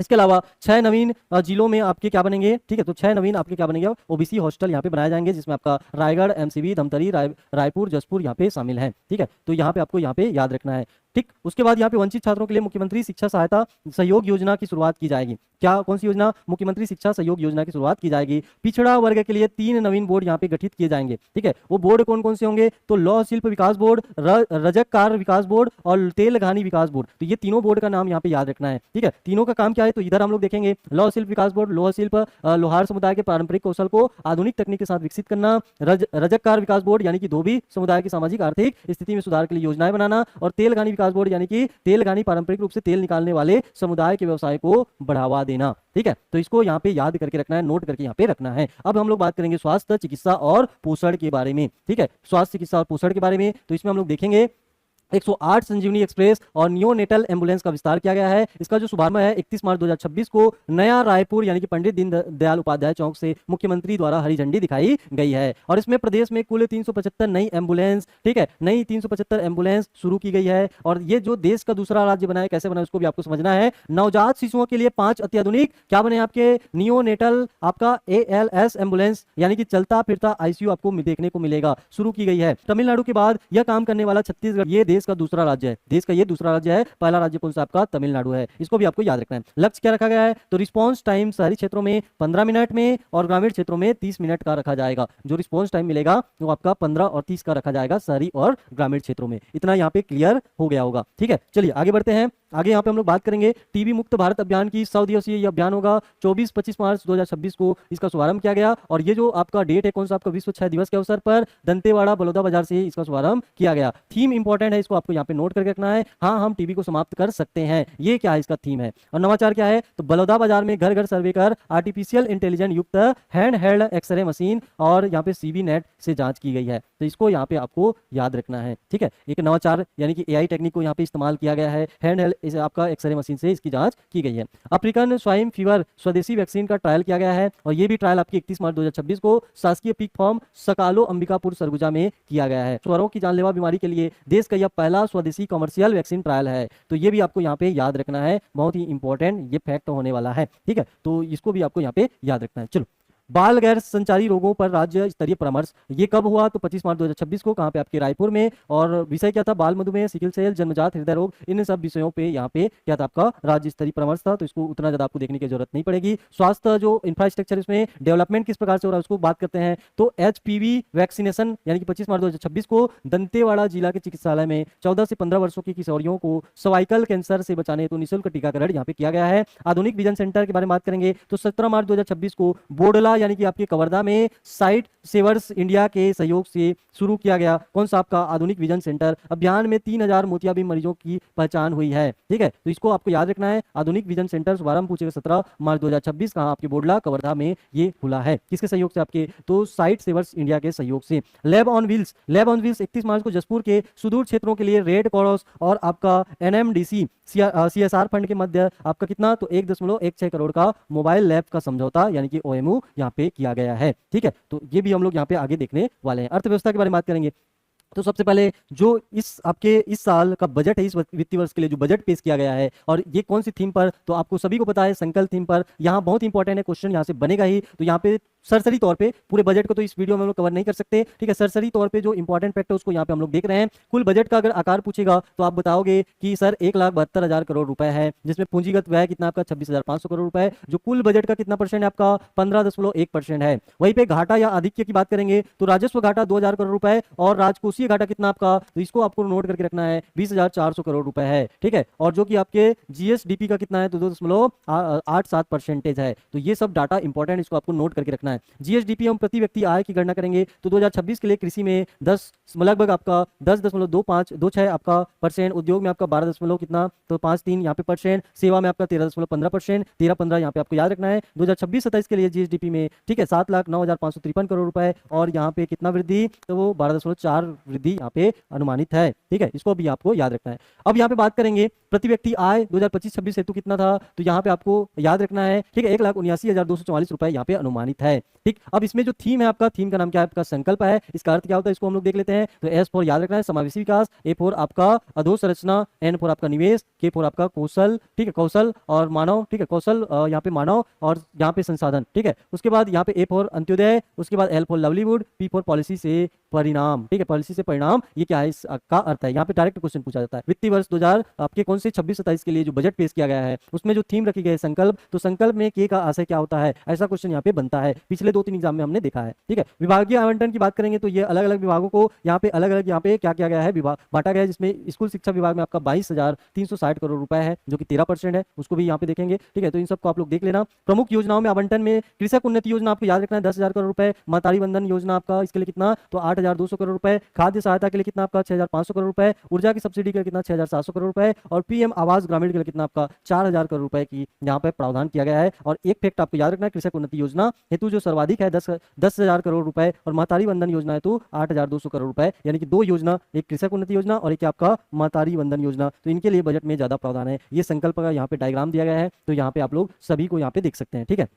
इसके अलावा 6 नवीन जिलों में आपके क्या बनेंगे, ठीक है, तो 6 नवीन आपके क्या बनेंगे, ओबीसी हॉस्टल यहाँ पे बनाए जाएंगे, जिसमें आपका रायगढ़, एमसीबी, धमतरी, रायपुर, जसपुर यहाँ पे शामिल है। ठीक है, तो यहाँ पे आपको यहाँ पे याद रखना है। ठीक, उसके बाद यहाँ पे वंचित छात्रों के लिए मुख्यमंत्री शिक्षा सहायता सहयोग योजना की शुरुआत की जाएगी। क्या, कौन सी योजना, मुख्यमंत्री शिक्षा सहयोग योजना की शुरुआत की जाएगी। पिछड़ा वर्ग के लिए 3 नवीन बोर्ड यहाँ पे गठित किए जाएंगे। ठीक है, वो बोर्ड कौन कौन से होंगे, तो लौह शिल्प विकास बोर्ड, रजककार विकास बोर्ड और तेलघानी विकास बोर्ड। तो ये तीनों बोर्ड का नाम यहाँ पे याद रखना है। ठीक है, तीनों का काम क्या है, तो इधर हम लोग देखेंगे लौह शिल्प विकास बोर्ड, लोह शिल्प लोहार समुदाय के पारंपरिक कौशल को आधुनिक तकनीक के साथ विकसित करना। रजककार विकास बोर्ड यानी कि धोबी समुदाय की सामाजिक आर्थिक स्थिति में सुधार के लिए योजनाएं बनाना। और तेलघानी विकास बोर्ड यानी कि तेलघानी पारंपरिक रूप से तेल निकालने वाले समुदाय के व्यवसाय को बढ़ावा देना। ठीक है, तो इसको यहाँ पे याद करके रखना है, नोट करके यहाँ पे रखना है। अब हम लोग बात करेंगे स्वास्थ्य, चिकित्सा और पोषण के बारे में। ठीक है, स्वास्थ्य, चिकित्सा और पोषण के बारे में, तो इसमें हम लोग देखेंगे 108 संजीवनी एक्सप्रेस और नियोनेटल एम्बुलेंस का विस्तार किया गया है। इसका जो शुभारंभ है 31 मार्च 2026 को नया रायपुर यानी कि पंडित दीनदयाल उपाध्याय चौक से मुख्यमंत्री द्वारा हरी झंडी दिखाई गई है। और इसमें प्रदेश में कुल 375 नई एम्बुलेंस, ठीक है, नई 375 एम्बुलेंस शुरू की गई है। और ये जो देश का दूसरा राज्य बना है, कैसे बना है उसको भी आपको समझना है। नवजात शिशुओं के लिए 5 अत्याधुनिक क्या बने आपके, नियोनेटल आपका ALS एम्बुलेंस यानी कि चलता फिरता ICU आपको देखने को मिलेगा, शुरू की गई है। तमिलनाडु के बाद यह काम करने वाला छत्तीसगढ़ ये देश का दूसरा राज्य है। देश का ये दूसरा राज्य है, पहला राज्य कौन सा आपका, तमिलनाडु है। इसको भी आपको याद रखना है। लक्ष्य क्या रखा गया है, तो रिस्पांस टाइम शहरी क्षेत्रों में 15 मिनट में और ग्रामीण क्षेत्रों में 30 मिनट का रखा जाएगा। जो रिस्पांस टाइम मिलेगा वो आपका 15 और 30 का रखा जाएगा शहरी और ग्रामीण क्षेत्रों में। इतना यहाँ पे क्लियर हो गया होगा। ठीक है, चलिए आगे बढ़ते हैं। आगे यहाँ पे हम लोग बात करेंगे टीबी मुक्त भारत अभियान की। 100 दिवसीय ये अभियान होगा। 24-25 मार्च 2026 को इसका शुभारंभ किया गया। और ये जो आपका डेट है कौन सा, आपका विश्व क्षय दिवस के अवसर पर दंतेवाड़ा बलौदा बाजार से इसका शुभारंभ किया गया। थीम इंपॉर्टेंट है, इसको आपको यहाँ पे नोट करके रखना है। हाँ, हम टीबी को समाप्त कर सकते हैं, ये क्या है इसका थीम है। और नवाचार क्या है, तो बलौदा बाजार में घर घर सर्वे कर आर्टिफिशियल इंटेलिजेंस युक्त हैंड हेल्ड एक्सरे मशीन और यहाँ पे सीबी नेट से जांच की गई है। तो इसको यहाँ पे आपको याद रखना है। ठीक है, एक नवाचार यानी कि AI टेक्निक को यहाँ पे इस्तेमाल किया गया है। हैंड हेल्ड आपका एक्सरे मशीन से इसकी जांच की गई है। अफ्रीकन स्वाइन फीवर स्वदेशी वैक्सीन का ट्रायल किया गया है और ये भी ट्रायल आपकी 31 मार्च 2026 को शासकीय पीक फार्म सकालो अंबिकापुर सरगुजा में किया गया है। स्वरों की जानलेवा बीमारी के लिए देश का यह पहला स्वदेशी कमर्शियल वैक्सीन ट्रायल है। तो ये भी आपको यहाँ पे याद रखना है, बहुत ही इंपॉर्टेंट ये फैक्ट होने वाला है। ठीक है, तो इसको भी आपको यहाँ पे याद रखना है। चलो बाल गैर संचारी रोगों पर राज्य स्तरीय परामर्श, ये कब हुआ? तो 25 मार्च 2026 को। कहाँ पे? आपके रायपुर में। और विषय क्या था? बाल मधुमेह, सिकल सेल, जन्मजात हृदय रोग, इन सब विषयों पे यहाँ पे क्या था? आपका राज्य स्तरीय परामर्श था। तो इसको उतना ज्यादा आपको देखने की जरूरत नहीं पड़ेगी। स्वास्थ्य जो इंफ्रास्ट्रक्चर इसमें डेवलपमेंट किस प्रकार से हो रहा है उसको बात करते हैं। तो HPV वैक्सीनेशन यानी कि 25 मार्च 2026 को दंतेवाड़ा जिला के चिकित्सालय में 14 से 15 वर्षों की किशोरियों को सर्वाइकल कैंसर से बचाने हेतु निःशुल्क टीकाकरण यहाँ पे किया गया है। आधुनिक विजन सेंटर के बारे में बात करेंगे तो 17 मार्च 2026 को बोडला यानी कि आपके कवर्धा में साइट सेवर्स इंडिया के सहयोग से शुरू किया गया कौन सा? आपका आधुनिक विजन सेंटर। अभियान में 3000 मोतियाबिंद मरीजों की पहचान हुई है। ठीक है, तो इसको आपको याद रखना है। आधुनिक विजन सेंटर शुभारंभ पूछेगा 17 मार्च 2026 कहाँ? आपके बोडला कवर्धा में ये खुला है। किसके सहयोग से? आपके तो साइट सेवर्स इंडिया के सहयोग से। Lab on wheels, lab on wheels 31 मार्च को जसपुर के सुदूर क्षेत्रों के लिए रेड क्रॉस और आपका NMDC CSR फंड के मध्य आपका कितना? तो 1.16 करोड़ का मोबाइल लैब का समझौता यानी कि OMU यहाँ पे किया गया है। ठीक है, तो ये भी हम लोग यहाँ पे आगे देखने वाले हैं। अर्थव्यवस्था के बारे में बात करेंगे तो सबसे पहले जो इस आपके इस साल का बजट है, इस वित्तीय वर्ष के लिए जो बजट पेश किया गया है और ये कौन सी थीम पर? तो आपको सभी को पता है संकल्प थीम पर। यहाँ बहुत इंपॉर्टेंट है, क्वेश्चन यहाँ से बनेगा ही। तो यहाँ पे सरसरी तौर पे पूरे बजट को तो इस वीडियो में हम लोग कवर नहीं कर सकते। ठीक है, सरसरी तौर पे जो इंपॉर्टेंट फैक्ट है उसको यहाँ पे हम लोग देख रहे हैं। कुल बजट का अगर आकार पूछेगा तो आप बताओगे कि सर 1,72,000 करोड़ रुपए है, जिसमें पूंजीगत व्यय कितना? आपका 26,500 करोड़ रुपए। जो कुल बजट का कितना परसेंट है? आपका 15.1% है। वहीं पे घाटा या आधिक्य की बात करेंगे तो राजस्व घाटा 2,000 करोड़ रुपए और राजकोषीय घाटा कितना आपका? तो इसको आपको नोट करके रखना है, 20,400 करोड़ रुपए है। ठीक है, और जो कि आपके GSDP का कितना है? तो 2.87% है। तो ये सब डाटा इंपॉर्टेंट, इसको आपको नोट करके रखना है। GSDP हम प्रति व्यक्ति आय की गणना करेंगे तो 2026 के लिए कृषि में 10 लगभग आपका 10.26 आपका परसेंट, उद्योग में आपका 12 कितना? तो 5.3 यहाँ पे परसेंट, सेवा में आपका 13.15%, 13-15 यहाँ पे आपको याद रखना है। 2026-27 के लिए GSDP में ठीक है 7,09,553 करोड़ रुपए और यहाँ पे कितना वृद्धि? तो वो 12.4 वृद्धि यहाँ पे अनुमानित है। ठीक है, इसको भी आपको याद रखना है। अब यहाँ पे बात करेंगे प्रति व्यक्ति आय 2025-26 हेतु कितना था? तो यहाँ पे आपको याद रखना है। ठीक है, 1,79,244 रुपए यहाँ पे अनुमानित है। ठीक, अब इसमें जो थीम है आपका, थीम का नाम क्या है? आपका संकल्प है। इसका अर्थ क्या होता है इसको हम लोग देख लेते हैं। तो S फॉर याद रखना है समावेशी विकास, A फॉर आपका अधोसंरचना, N फॉर आपका निवेश, K फॉर आपका कौशल। ठीक है, कौशल और मानव। ठीक है, कौशल यहाँ पे मानव और यहाँ पे संसाधन। ठीक है, उसके बाद यहाँ पे A फॉर अंत्योदय, उसके बाद L for livelihood, P for policy से परिणाम। ठीक है, पॉलिसी से परिणाम ये क्या है इसका अर्थ है। यहाँ पे डायरेक्ट क्वेश्चन पूछा जाता है। वित्तीय वर्ष 2000 आपके कौन से 26-27 के लिए जो बजट पेश किया गया है उसमें जो थीम रखी गई है संकल्प, तो संकल्प में के का आशय क्या होता है? ऐसा क्वेश्चन यहाँ पे बनता है, पिछले 2-3 एग्जाम में हमने देखा है। ठीक है, विभागीय आवंटन की बात करेंगे तो ये अलग अलग विभागों को यहाँ पे अलग अलग यहाँ पे क्या किया गया है? विभाग बांटा गया है, जिसमें स्कूल शिक्षा विभाग में आपका 22,360 करोड़ रुपए है जो कि 13% है, उसको भी यहाँ पे देखेंगे। ठीक है, तो इन सबको आप लोग देख लेना। प्रमुख योजनाओं में आवंटन में कृषक उन्नति योजना आपको याद रखना है 10,000 करोड़ रुपए, मातारी बंधन योजना आपका इसके लिए कितना? तो 8,200 करोड़ रुपए, खाद्य सहायता के लिए कितना आपका? 6,500 करोड़ रुपए, ऊर्जा की सब्सिडी के लिए कितना? 6,700 करोड़ रुपए और PM आवास ग्रामीण के लिए कितना आपका? 4,000 करोड़ रुपए की यहाँ पे प्रावधान किया गया है। और एक फैक्ट आपको याद रखना है, कृषक उन्नति योजना हेतु जो सर्वाधिक है 10,000 करोड़ रुपए और मातारी बंधन योजना हेतु 8,200 करोड़ रुपए, यानी कि दो योजना, एक कृषक उन्नति योजना और एक आपका मातारी बंधन योजना। तो इनके लिए बजट में ज्यादा प्रावधान है। ये संकल्प का यहाँ पे डायग्राम दिया गया है, तो यहाँ पे आप लोग सभी को यहाँ पे देख सकते हैं। ठीक है,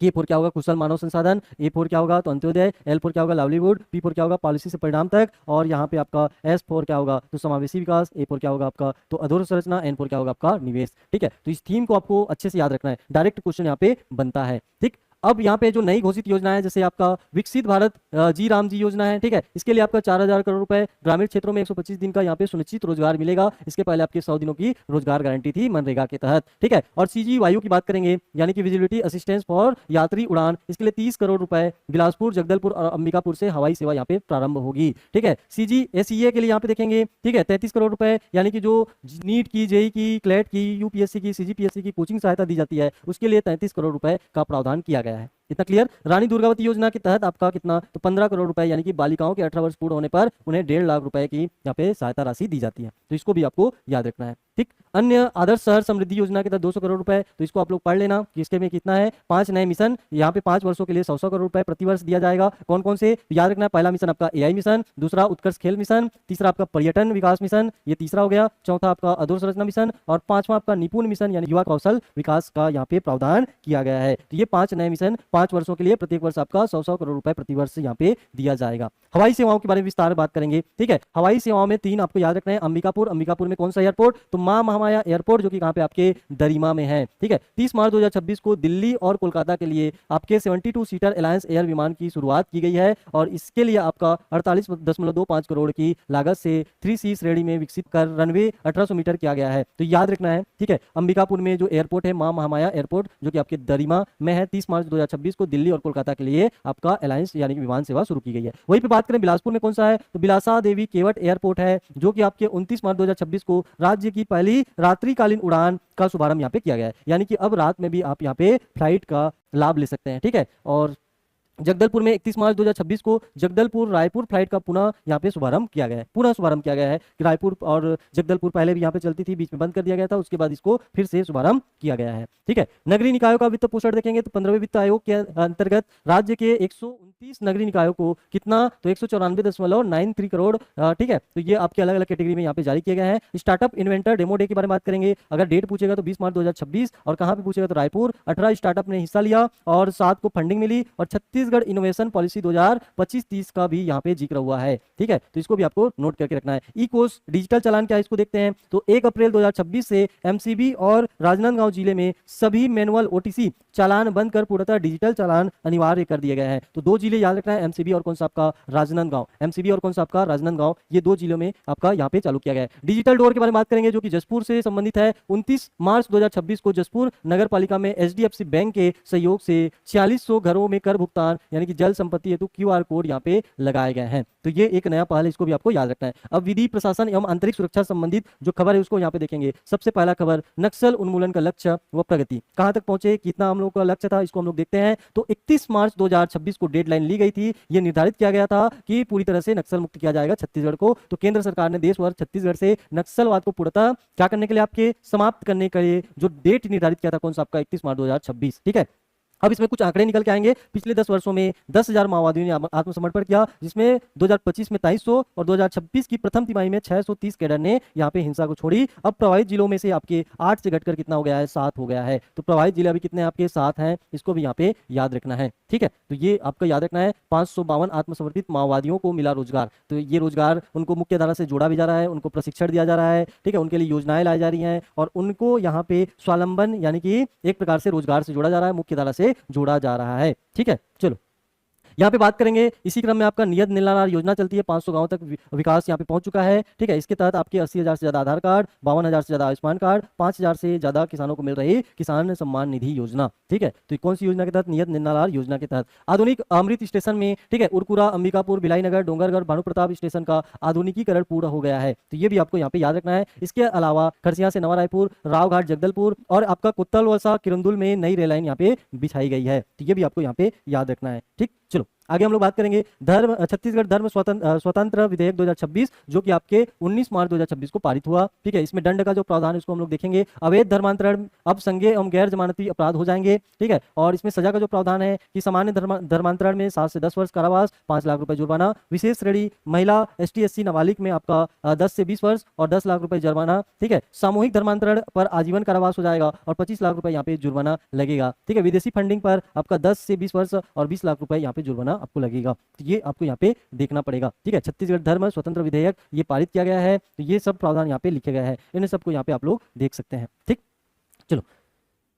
K फोर क्या होगा? कुशल मानव संसाधन, A फोर क्या होगा? तो अंत्योदय, L फोर क्या होगा? लाइवलीहुड, P फोर क्या होगा? पॉलिसी से परिणाम तक और यहाँ पे आपका S फोर क्या होगा? तो समावेशी विकास, A फोर क्या होगा आपका? तो अधोसंरचना, N फोर क्या होगा आपका? निवेश। ठीक है, तो इस थीम को आपको अच्छे से याद रखना है, डायरेक्ट क्वेश्चन यहाँ पे बनता है। ठीक, अब यहाँ पे जो नई घोषित योजना है जैसे आपका विकसित भारत जी राम जी योजना है। ठीक है, इसके लिए आपका 4,000 करोड़ रुपए, ग्रामीण क्षेत्रों में 125 दिन का यहाँ पे सुनिश्चित रोजगार मिलेगा। इसके पहले आपके 100 दिनों की रोजगार गारंटी थी मनरेगा के तहत। ठीक है, और CG वायु की बात करेंगे यानी कि विजिबिलिटी असिस्टेंस फॉर यात्री उड़ान, इसके लिए 30 करोड़ रुपए, बिलासपुर, जगदलपुर और अंबिकापुर से हवाई सेवा यहाँ पे प्रारंभ होगी। ठीक है, CG SEA के लिए यहाँ पे देखेंगे। ठीक है, 33 करोड़ रुपए यानी कि जो नीट की, JEE की, क्लेट की, UPSC की, CGPSC की कोचिंग सहायता दी जाती है उसके लिए 33 करोड़ रुपए का प्रावधान किया गया है। इतना क्लियर। रानी दुर्गावती योजना के तहत आपका कितना? तो 15 करोड़ रुपए यानी कि बालिकाओं के 18 वर्ष पूर्ण होने पर उन्हें 1.5 लाख रुपए की यहाँ पे सहायता राशि दी जाती है, तो इसको भी आपको याद रखना है। ठीक, अन्य आदर्श शहर समृद्धि योजना के तहत 200 करोड़ रुपए, तो इसको आप लोग पढ़ लेना कि इसके में कितना है। 5 नए मिशन यहाँ पे 5 वर्षों के लिए 100 करोड़ रुपए प्रति वर्ष दिया जाएगा। कौन कौन से? याद रखना है, पहला मिशन आपका AI मिशन, दूसरा उत्कर्ष खेल मिशन, तीसरा आपका पर्यटन विकास मिशन, ये तीसरा हो गया, चौथा आपका अधोसंरचना मिशन और पांचवा आपका निपुण मिशन यानी युवा कौशल विकास का यहाँ पे प्रावधान किया गया है। तो ये 5 नए मिशन 5 वर्षों के लिए प्रत्येक वर्ष आपका 100 करोड़ रुपए प्रति वर्ष यहाँ पे दिया जाएगा। हवाई सेवाओं के बारे में विस्तार बात करेंगे, ठीक है। हवाई सेवाओं में 3 आपको याद रखना है। अंबिकापुर, अंबिकापुर में कौन सा एयरपोर्ट, तो मां महामाया एयरपोर्ट, जो कि कहां पे आपके दरिमा में है, ठीक है। 30 मार्च 2026 को दिल्ली और कोलकाता के लिए आपके 72 सीटर एलायंस एयर विमान की शुरुआत की गई है और इसके लिए आपका 48.25 करोड़ की लागत से 3C श्रेणी में विकसित कर रनवे 1800 मीटर किया गया है। तो याद रखना है, ठीक है। अंबिकापुर में जो एयरपोर्ट है मां महामाया एयरपोर्ट, जो कि आपके दरिमा में है, 30 मार्च 2026 को दिल्ली और कोलकाता के लिए आपका एलायंस यानी कि विमान सेवा शुरू की गई है। वहीं पे बात करें बिलासपुर में कौन सा है, तो बिलासा देवी केवट एयरपोर्ट है, जो कि आपके 29 मार्च 2026 को राज्य की पहली रात्रिकालीन उड़ान का शुभारंभ यहाँ पे किया गया है। यानी कि अब रात में भी आप यहाँ पे फ्लाइट का लाभ ले सकते हैं, ठीक है। और जगदलपुर में 31 मार्च 2026 को जगदलपुर रायपुर फ्लाइट का पुनः यहाँ पे शुभारंभ किया गया है। पुनः शुभारंभ किया गया है कि रायपुर और जगदलपुर पहले भी यहाँ पे चलती थी, बीच में बंद कर दिया गया था, उसके बाद इसको फिर से शुभारंभ किया गया है, ठीक है। नगरीय निकायों का वित्त पोषण देखेंगे तो 15वें वित्त आयोग के अंतर्गत राज्य के 129 नगरीय निकायों को कितना, तो 194.93 करोड़, ठीक है। तो ये आपके अलग अलग कैटेगरी में यहाँ पे जारी किए गए हैं। स्टार्टअप इन्वेंटर डेमो डे के बारे में बात करेंगे। अगर डेट पूछेगा तो 20 मार्च 2026 और कहाँ पे पूछेगा तो रायपुर। 18 स्टार्टअप ने हिस्सा लिया और 7 को फंडिंग मिली और छत्तीसगढ़ इनोवेशन पॉलिसी 2025-30 का भी यहाँ पे जिक्र हुआ है, ठीक है। तो इसको भी आपको नोट करके रखना है। ई कोर्स डिजिटल चालान क्या है इसको देखते हैं। तो 1 अप्रैल 2026 से एमसीबी और राजनांदगांव जिले में सभी मैनुअल ओटीसी चालान बंद कर पूर्णतः डिजिटल चालान अनिवार्य कर दिए गए हैं। तो 2 जिले याद रखना है, एमसीबी और कौन सा आपका राजनांदगांव, एमसीबी और कौन सा आपका राजनांदगांव, ये 2 जिलों में आपका यहाँ पे चालू किया गया है। डिजिटल डोर के बारे में बात करेंगे जो कि जसपुर से संबंधित है। 29 मार्च 2026 को जसपुर नगर पालिका में एचडीएफसी बैंक के सहयोग से 4600 घरों में कर भुगतान यानी कि जल संपत्ति हेतु क्यूआर कोड यहाँ पे लगाए गए हैं। तो ये एक नया पहल है, इसको भी आपको याद रखना है। अब विधि प्रशासन एवं आंतरिक सुरक्षा संबंधित जो खबर है उसको यहाँ पे देखेंगे। सबसे पहला खबर, नक्सल उन्मूलन का लक्ष्य व प्रगति, कहां तक पहुंचे, कितना हम लोग का लक्ष्य था, इसको हम लोग देखते हैं। तो 31 मार्च 2026 को डेडलाइन ली गई थी। ये निर्धारित किया गया था कि पूरी तरह से नक्सल मुक्त किया जाएगा छत्तीसगढ़ को। तो केंद्र सरकार ने देश भर छत्तीसगढ़ से नक्सलवाद को पूर्णतः क्या करने के लिए, आपके समाप्त करने के लिए जो डेट निर्धारित किया था कौन सा आपका 31 मार्च 2026, ठीक है। अब इसमें कुछ आंकड़े निकल के आएंगे। पिछले 10 वर्षों में 10,000 माओवादियों ने आत्मसमर्पण किया, जिसमें 2025 में 2300 और 2026 की प्रथम तिमाही में 630 कैडर ने यहाँ पे हिंसा को छोड़ी। अब प्रभावित जिलों में से आपके 8 से घटकर कितना हो गया है, 7 हो गया है। तो प्रभावित जिले अभी कितने आपके 7 हैं, इसको भी यहाँ पे याद रखना है, ठीक है। तो ये आपका याद रखना है। 552 आत्मसमर्पित माओवादियों को मिला रोजगार। तो ये रोजगार उनको मुख्य धारा से जोड़ा भी जा रहा है, उनको प्रशिक्षण दिया जा रहा है, ठीक है, उनके लिए योजनाएं लाई जा रही हैं और उनको यहाँ पे स्वावलंबन यानी कि एक प्रकार से रोजगार से जोड़ा जा रहा है, मुख्य धारा से जोड़ा जा रहा है, ठीक है। चलो यहाँ पे बात करेंगे। इसी क्रम में आपका नियत निराधार योजना चलती है, 500 गांव तक विकास यहाँ पे पहुंच चुका है, ठीक है। इसके तहत आपके 80,000 से ज्यादा आधार कार्ड, 52,000 से ज्यादा आयुष्मान कार्ड, 5,000 से ज्यादा किसानों को मिल रही किसान सम्मान निधि योजना, ठीक है। तो कौन सी योजना के तहत, नियत निराधार योजना के तहत। आधुनिक अमृत स्टेशन में, ठीक है, उरकुरा, अंबिकापुर, भिलाईनगर, डोंगरगढ़, भानु प्रताप स्टेशन का आधुनिकीकरण पूरा हो गया है। तो ये भी आपको यहाँ पे याद रखना है। इसके अलावा खरसिया से नवा रायपुर, रावघाट, जगदलपुर और आपका कुत्तलवसा किरंदुल में नई रेल लाइन यहाँ पे बिछाई गई है। तो ये भी आपको यहाँ पे याद रखना है, ठीक। चलो आगे हम लोग बात करेंगे छत्तीसगढ़ धर्म स्वतंत्र विधेयक 2026 जो कि आपके 19 मार्च 2026 को पारित हुआ, ठीक है। इसमें दंड का जो प्रावधान है उसको हम लोग देखेंगे। अवैध धर्मांतरण अब संज्ञेय एवं गैर जमानती अपराध हो जाएंगे, ठीक है। और इसमें सजा का जो प्रावधान है कि सामान्य धर्मांतरण में 7 से 10 वर्ष कारावास, 5 लाख रुपए जुर्माना। विशेष श्रेणी महिला ST/SC नाबालिग में आपका 10 से 20 वर्ष और 10 लाख रुपए जुर्माना, ठीक है। सामूहिक धर्मांतरण पर आजीवन कारावास हो जाएगा और 25 लाख रुपए यहाँ पे जुर्माना लगेगा, ठीक है। विदेशी फंडिंग पर आपका 10 से 20 वर्ष और 20 लाख रुपए यहाँ पे जुर्माना आपको लगेगा। तो ये आपको यहाँ पे देखना पड़ेगा, ठीक है। छत्तीसगढ़ धर्म स्वतंत्र विधेयक ये पारित किया गया है। तो ये सब प्रावधान यहाँ पे लिखे गए हैं, इन सबको यहाँ पे आप लोग देख सकते हैं, ठीक। चलो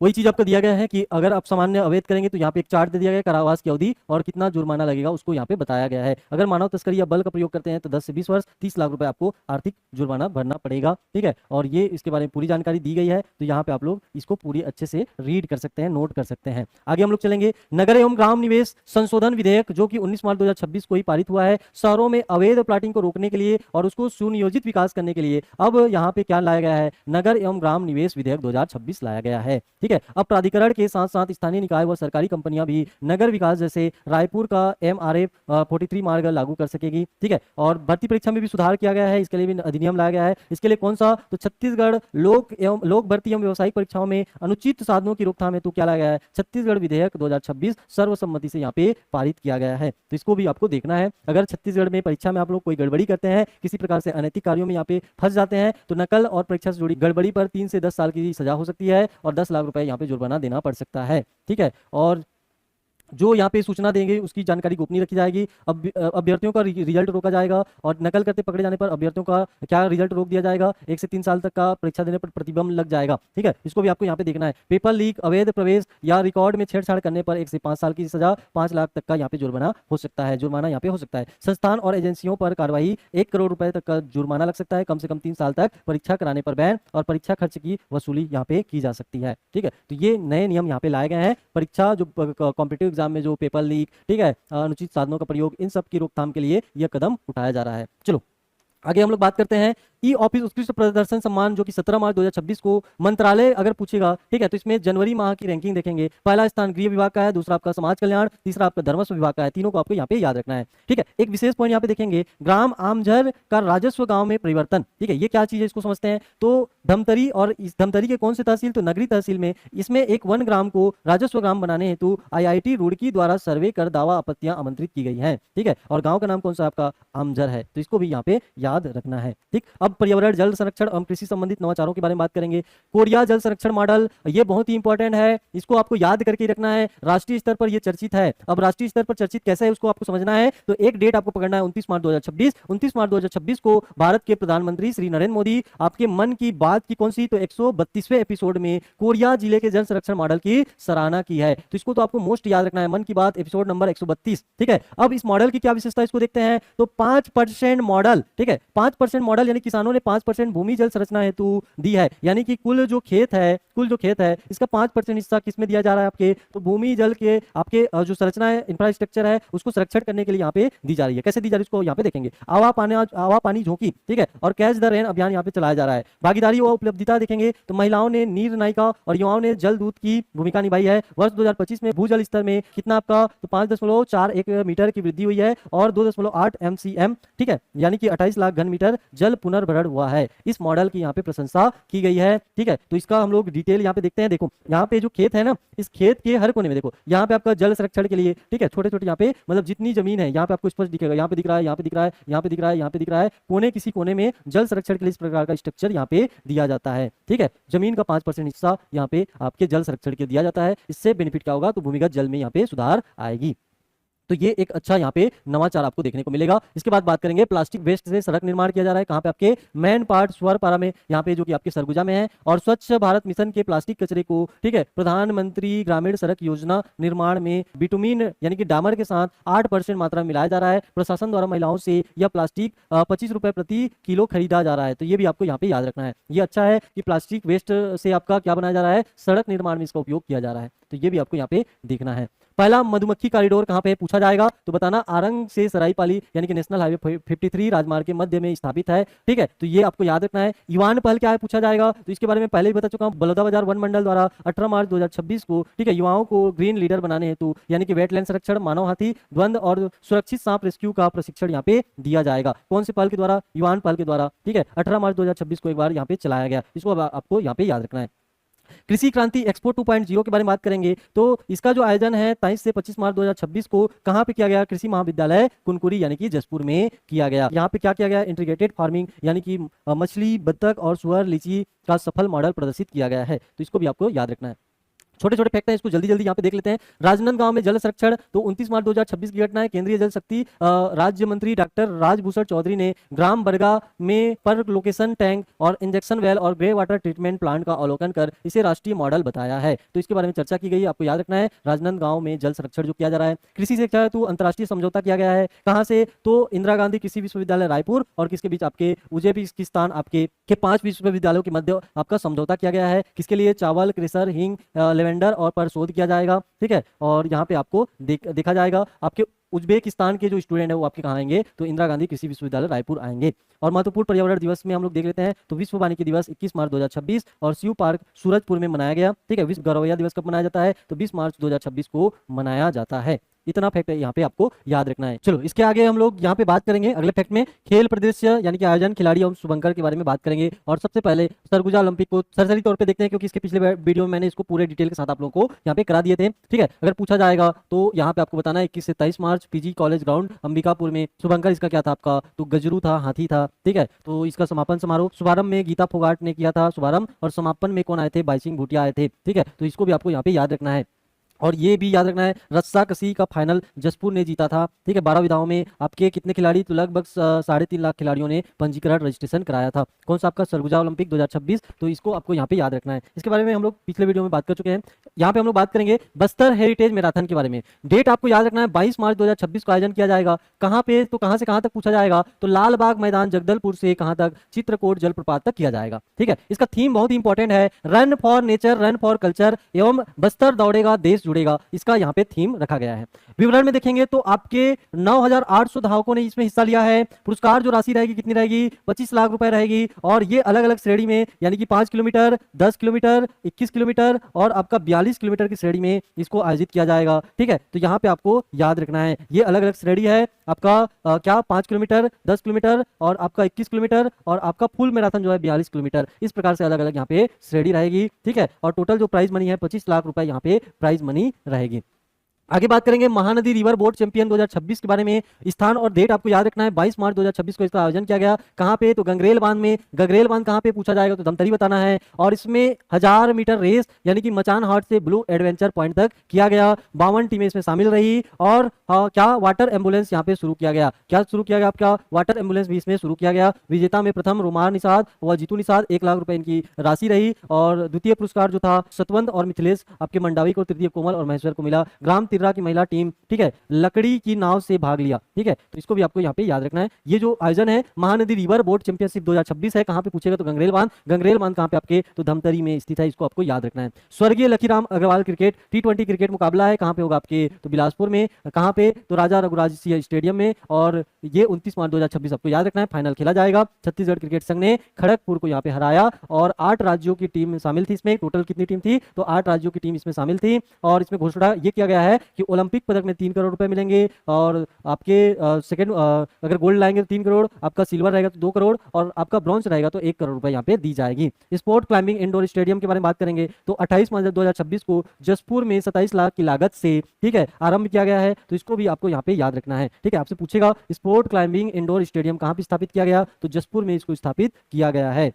वही चीज आपको दिया गया है कि अगर आप सामान्य अवैध करेंगे तो यहाँ पे एक चार्ट दे दिया गया है, कारावास की अवधि और कितना जुर्माना लगेगा उसको यहाँ पे बताया गया है। अगर मानव तस्करी या बल का प्रयोग करते हैं तो 10 से 20 वर्ष, 30 लाख रुपए आपको आर्थिक जुर्माना भरना पड़ेगा, ठीक है। और ये इसके बारे में पूरी जानकारी दी गई है। तो यहाँ पे आप लोग इसको पूरी अच्छे से रीड कर सकते हैं, नोट कर सकते हैं। आगे हम लोग चलेंगे। नगर एवं ग्राम निवेश संशोधन विधेयक जो कि 19 मार्च 2026 को ही पारित हुआ है। शहरों में अवैध प्लाटिंग को रोकने के लिए और उसको सुनियोजित विकास करने के लिए अब यहाँ पे क्या लाया गया है, नगर एवं ग्राम निवेश विधेयक 2026 लाया गया है, ठीक है। अब प्राधिकरण के साथ साथ स्थानीय निकाय व सरकारी कंपनियां भी नगर विकास जैसे रायपुर का MRF 43 मार्ग लागू कर सकेगी, ठीक है। और भर्ती परीक्षा में भी सुधार किया गया है, इसके लिए भी अधिनियम लाया गया है। इसके लिए कौन सा, तो छत्तीसगढ़ लोक भर्ती एवं व्यवसायिक परीक्षाओं में अनुचित साधनों की रोकथाम हेतु क्या लाया गया है, छत्तीसगढ़ विधेयक 2026 सर्वसम्मति से यहाँ पे पारित किया गया है। तो इसको भी आपको देखना है। अगर छत्तीसगढ़ में परीक्षा में आप लोग कोई गड़बड़ी करते हैं, किसी प्रकार से अनैतिक कार्यों में यहाँ पे फंस जाते हैं तो नकल और परीक्षा से जुड़ी गड़बड़ी पर 3 से 10 साल की सजा हो सकती है और 10 लाख रुपए यहाँ पे जुर्माना देना पड़ सकता है, ठीक है। और जो यहाँ पे सूचना देंगे उसकी जानकारी गोपनीय रखी जाएगी। अब अभ्यर्थियों का रिजल्ट रोका जाएगा और नकल करते पकड़े जाने पर अभ्यर्थियों का क्या रिजल्ट रोक दिया जाएगा, 1 से 3 साल तक का परीक्षा देने पर प्रतिबंध लग जाएगा। ठीक है, इसको भी आपको यहाँ पे देखना है। पेपर लीक, अवैध प्रवेश या रिकॉर्ड में छेड़छाड़ करने पर 1 से 5 साल की सजा, 5 लाख तक का यहाँ पे जुर्माना हो सकता है। जुर्माना यहाँ पे हो सकता है। संस्थान और एजेंसियों पर कार्रवाई, 1 करोड़ रुपए तक का जुर्माना लग सकता है। कम से कम 3 साल तक परीक्षा कराने पर बैन और परीक्षा खर्च की वसूली यहाँ पे की जा सकती है। ठीक है, तो ये नए नियम यहाँ पे लाए गए हैं। परीक्षा जो कॉम्पिटिटिव एग्जाम में जो पेपर लीक, ठीक है, अनुचित साधनों का प्रयोग, इन सब की रोकथाम के लिए यह कदम उठाया जा रहा है। चलो आगे हम लोग बात करते हैं ई ऑफिस उत्कृष्ट प्रदर्शन सम्मान, जो कि 17 मार्च 2026 को मंत्रालय अगर पूछेगा, ठीक है, तो इसमें जनवरी माह की रैंकिंग देखेंगे। पहला स्थान गृह विभाग का है, दूसरा आपका समाज कल्याण, तीसरा आपका धर्मस्व विभाग का है। तीनों को आपको यहाँ पे याद रखना है। ठीक है, एक विशेष पॉइंट यहाँ पे देखेंगे, ग्राम आमझर का राजस्व गांव में परिवर्तन। ठीक है, ये क्या चीज है इसको समझते हैं। तो धमतरी, और इस धमतरी के कौन से तहसील, तो नगरी तहसील में, इसमें एक वन ग्राम को राजस्व ग्राम बनाने हेतु IIT रुड़की द्वारा सर्वे कर दावा आपत्तियां आमंत्रित की गई हैं। ठीक है, और गांव का नाम कौन सा आपका आमझर है, तो इसको भी यहाँ पे याद रखना है। ठीक, अब पर्यावरण, जल संरक्षण एवं कृषि संबंधित नवाचारों के बारे में बात करेंगे। कोरिया जल संरक्षण मॉडल, ये बहुत ही इंपॉर्टेंट है, इसको आपको याद करके रखना है। राष्ट्रीय स्तर पर ये चर्चित है। अब राष्ट्रीय स्तर पर चर्चित कैसे है उसको आपको समझना है। तो एक डेट आपको पकड़ना है, 29 मार्च 2026। 29 मार्च 2026 को भारत के प्रधानमंत्री श्री नरेंद्र मोदी आपके मन की बात की कौन सी, तो 132वें एपिसोड में कोरिया जिले के जल संरक्षण मॉडल की सराहना की है। तो इसको तो आपको मोस्ट याद रखना है, मन की बात एपिसोड नंबर 132। ठीक है, अब इस मॉडल की क्या विशेषता इसको देखते हैं। तो 5% मॉडल, ठीक है, 5% मॉडल यानी किसानों ने 5% भूमि जल संरचना हेतु दी है। यानी कि कुल जो खेत है इसका 5% हिस्सा किसमें दिया जा रहा है आपके, तो भूमि जल के आपके जो संरचना है, इंफ्रास्ट्रक्चर है, उसको संरक्षण करने के लिए यहाँ पे दी जा रही है। कैसे दी जा रही है इसको यहाँ पे देखेंगे। आवा पानी झोंकी, ठीक है, और कैच द रेन अभियान यहाँ पे चलाया जा रहा है। भागीदारी और उपलब्धिता देखेंगे तो महिलाओं ने, नीर नायिका और युवाओं ने जल दूत की भूमिका निभाई है। वर्ष 2025 में भूजल स्तर में कितना आपका, तो 5.41 मीटर की वृद्धि हुई है और 2.8 MCM, ठीक है, यानी कि 28 लाख घन मीटर जल पुनर्भरण हुआ है। इस मॉडल की यहाँ पे प्रशंसा की गई है। ठीक है, तो इसका हम लोग डिटेल यहाँ पे देखते हैं। देखो यहाँ पे जो खेत है ना, इस खेत के हर कोने में देखो, यहाँ पे आपका जल संरक्षण के लिए, ठीक है, छोटे छोटे यहाँ पे मतलब जितनी जमीन है यहाँ पे आपको स्पष्ट दिखेगा। यहाँ पे दिख रहा है, यहाँ पे दिख रहा है, यहाँ पे दिख रहा है, यहाँ पे दिख रहा है, कोने किसी कोने में जल संरक्षण के लिए इस प्रकार का स्ट्रक्चर यहाँ पे दिया जाता है। ठीक है, जमीन का 5% हिस्सा यहाँ पे आपके जल संरक्षण के दिया जाता है। इससे बेनिफिट क्या होगा, तो भूमिगत जल में यहाँ पे सुधार आएगी। तो ये एक अच्छा यहाँ पे नवाचार आपको देखने को मिलेगा। इसके बाद बात करेंगे प्लास्टिक वेस्ट से सड़क निर्माण किया जा रहा है। कहाँ पे, आपके मैन पार्ट सुअरपारा में, यहाँ पे जो कि आपके सरगुजा में है। और स्वच्छ भारत मिशन के प्लास्टिक कचरे को, ठीक है, प्रधानमंत्री ग्रामीण सड़क योजना निर्माण में बिटुमिन यानी कि डामर के साथ 8% मात्रा में मिलाया जा रहा है। प्रशासन द्वारा महिलाओं से यह प्लास्टिक 25 रुपए प्रति किलो खरीदा जा रहा है। तो ये भी आपको यहाँ पे याद रखना है। ये अच्छा है कि प्लास्टिक वेस्ट से आपका क्या बनाया जा रहा है, सड़क निर्माण में इसका उपयोग किया जा रहा है। तो ये भी आपको यहाँ पे देखना है। पहला मधुमक्खी कॉरिडोर कहाँ पे पूछा जाएगा, तो बताना आरंग से सरायपाली यानी कि नेशनल हाईवे 53 राजमार्ग के मध्य में स्थापित है। ठीक है, तो ये आपको याद रखना है। युवान पहल क्या है पूछा जाएगा, तो इसके बारे में पहले ही बता चुका हूँ। बलौदाबाजार वन मंडल द्वारा 18 मार्च 2026 को, ठीक है, युवाओं को ग्रीन लीडर बनाने हेतु यानी कि वेटलैंड संरक्षण, मानव हाथी द्वंद और सुरक्षित सांप रेस्क्यू का प्रशिक्षण यहाँ पे दिया जाएगा। कौन से पहल के द्वारा, युवान पहल के द्वारा। ठीक है, 18 मार्च 2026 को एक बार यहाँ पे चलाया गया। इसको आपको यहाँ पे याद रखना है। कृषि क्रांति एक्सपो 2.0 के बारे में बात करेंगे। तो इसका जो आयोजन है 23 से 25 मार्च 2026 को कहां पे किया गया, कृषि महाविद्यालय कुनकुरी यानी कि जसपुर में किया गया। यहाँ पे क्या किया गया, इंटीग्रेटेड फार्मिंग यानी कि मछली, बत्तख और सुअर, लीची का सफल मॉडल प्रदर्शित किया गया है। तो इसको भी आपको याद रखना है। छोटे छोटे फैक्ट हैं, इसको जल्दी जल्दी यहाँ पे देख लेते हैं। राजनांदगांव में जल संरक्षण, तो 29 मार्च 2026 की घटना है। केंद्रीय जल शक्ति राज्य मंत्री डॉक्टर राजभूषण चौधरी ने ग्राम बरगा में पर लोकेशन टैंक और इंजेक्शन वेल और ग्रे वाटर ट्रीटमेंट प्लांट का अवलोकन कर इसे राष्ट्रीय मॉडल बताया है। तो इसके बारे में चर्चा की गई, आपको याद रखना है। राजनांदगांव में जल संरक्षण जो किया जा रहा है। कृषि से क्या है, तो अंतर्राष्ट्रीय समझौता किया गया है। कहाँ से, तो इंदिरा गांधी कृषि विश्वविद्यालय रायपुर और किसके बीच, आपके उज्बेकिस्तान आपके 5 विश्वविद्यालयों के मध्य आपका समझौता किया गया है। किसके लिए, चावल, क्रेसर, हींग, लेवेंडर और पर शोध किया जाएगा। ठीक है, और यहाँ पे आपको देखा जाएगा आपके उज्बेकिस्तान के जो स्टूडेंट है वो आपके कहाँ आएंगे, तो इंदिरा गांधी कृषि विश्वविद्यालय रायपुर आएंगे। और महत्वपूर्ण पर्यावरण दिवस में हम लोग देख लेते हैं, तो विश्व वानिकी दिवस 21 मार्च 2026 और शिव पार्क सूरजपुर में मनाया गया। ठीक है, विश्व गौरवैया दिवस कब मनाया जाता है, तो 20 मार्च 2026 को मनाया जाता है। इतना फैक्ट है यहाँ पे आपको याद रखना है। चलो इसके आगे हम लोग यहाँ पे बात करेंगे अगले फैक्ट में खेल परिदृश्य यानी कि आयोजन, खिलाड़ी एवं शुभंकर के बारे में बात करेंगे। और सबसे पहले सरगुजा ओलंपिक को सरसरी तौर पे देखते हैं, क्योंकि इसके पिछले वीडियो में मैंने इसको पूरे डिटेल के साथ आप लोगों को यहाँ पे करा दिए थे। ठीक है, अगर पूछा जाएगा तो यहाँ पे आपको बताना है 21 से 23 मार्च पीजी कॉलेज ग्राउंड अंबिकापुर में। शुभंकर इसका क्या था आपका, तो गजरू था, हाथी था। ठीक है, तो इसका समापन समारोह शुभारंभ में गीता फोगाट ने किया था शुभारंभ, और समापन में कौन आए थे, बाई सिंह भूटिया आए थे। ठीक है, तो इसको भी आपको यहाँ पे याद रखना है। और ये भी याद रखना है, रस्सा कसी का फाइनल जसपुर ने जीता था, ठीक है। 12 विधाओं में आपके कितने खिलाड़ी, तो लगभग 3.5 लाख खिलाड़ियों ने पंजीकरण रजिस्ट्रेशन कराया था। कौन सा आपका सरगुजा ओलंपिक 2026, तो इसको आपको यहाँ पे याद रखना है। इसके बारे में हम लोग पिछले वीडियो में बात कर चुके हैं। यहाँ पे हम लोग बात करेंगे बस्तर हेरिटेज मैराथन के बारे में। डेट आपको याद रखना है, 22 मार्च 2026 को आयोजन किया जाएगा। कहाँ पे, तो कहाँ से कहाँ तक पूछा जाएगा, तो लालबाग मैदान जगदलपुर से कहाँ तक, चित्रकोट जलप्रपात तक किया जाएगा, ठीक है। इसका थीम बहुत ही इंपॉर्टेंट है, run for nature, run for culture एवं बस्तर दौड़ेगा देश जुड़ेगा, इसका यहाँ पे थीम रखा गया है। विवरण में देखेंगे तो आपके 9,800 धावकों ने इसमें हिस्सा लिया है। पुरस्कार जो राशि रहेगी कितनी रहेगी, 25 लाख रुपए रहेगी। और ये अलग अलग श्रेणी में, यानी कि 5 किलोमीटर, 10 किलोमीटर, 21 किलोमीटर और आपका 42 किलोमीटर की श्रेणी में इसको आयोजित किया जाएगा, ठीक है। तो यहाँ पे आपको याद रखना है, ये अलग अलग श्रेणी है आपका, क्या 5 किलोमीटर, 10 किलोमीटर और आपका 21 किलोमीटर और आपका फुल मैराथन जो है 42 किलोमीटर, इस प्रकार से अलग अलग यहाँ पे श्रेणी रहेगी, ठीक है। और टोटल जो प्राइज मनी है 25 लाख रुपए यहाँ पे प्राइज मनी रहेगी। आगे बात करेंगे महानदी रिवर बोट चैंपियन 2026 के बारे में। स्थान और डेट आपको याद रखना है, 22 मार्च 2026 को इसका आयोजन किया गया। कहां पे, तो गंगरेल बांध में। गंगरेल बांध कहां पे पूछा जाएगा, तो धमतरी बताना है। और इसमें 1000 मीटर रेस यानी कि मचान हाट से ब्लू एडवेंचर पॉइंट तक किया गया। 52 टीमें इसमें शामिल रही। और क्या वाटर एम्बुलेंस यहाँ पे शुरू किया गया, क्या शुरू किया गया आपका, वाटर एम्बुलेंस भी इसमें शुरू किया गया। विजेता में प्रथम रोमार निषाद व जीतू निषाद, 1 लाख रुपए इनकी राशि रही। और द्वितीय पुरस्कार जो था सतवंत और मिथिलेश आपके मंडावी को, तृतीय कोमल और महेश्वर को मिला। ग्राम तिर्रा की महिला टीम, ठीक है, लकड़ी की नाव से भाग लिया, ठीक है। तो इसको भी आपको यहाँ पे याद रखना है। ये जो आयोजन है महानदी रिवर बोट चैंपियनशिप 2026 है, कहाँ पे पूछेगा, तो गंगरेल बांध। गंगरेल बांध कहाँ पे आपके, तो धमतरी में स्थित है, इसको आपको याद रखना है। स्वर्गीय लकीराम अग्रवाल क्रिकेट T20 क्रिकेट मुकाबला है, कहाँ पे होगा आपके, तो बिलासपुर में। कहाँ पे, तो राजा रघुराज सिंह स्टेडियम में। और ये 29 मार्च 2026 आपको याद रखना है, फाइनल खेला जाएगा। छत्तीसगढ़ क्रिकेट संघ ने खड़गपुर को यहाँ पे हराया और 8 राज्यों की टीम शामिल थी इसमें। टोटल कितनी टीम थी, तो 8 राज्यों की टीम इसमें शामिल थी। और इसमें घोषणा ये किया गया है कि ओलंपिक पदक में 3 करोड़ रुपए मिलेंगे। और आपके सेकंड अगर गोल्ड लाएंगे तो 3 करोड़, आपका सिल्वर रहेगा तो 2 करोड़ और आपका ब्रॉन्ज रहेगा तो 1 करोड़ रुपए यहाँ पे दी जाएगी। स्पोर्ट क्लाइंबिंग इंडोर स्टेडियम के बारे में बात करेंगे तो 28 मार्च 2026 को जसपुर में 27 लाख की लागत से, ठीक है, आरंभ किया गया है। तो इसको भी आपको यहाँ पे याद रखना है, ठीक है। आपसे पूछेगा स्पोर्ट क्लाइंबिंग इंडोर स्टेडियम कहाँ पे स्थापित किया गया, तो जसपुर में इसको स्थापित किया गया है।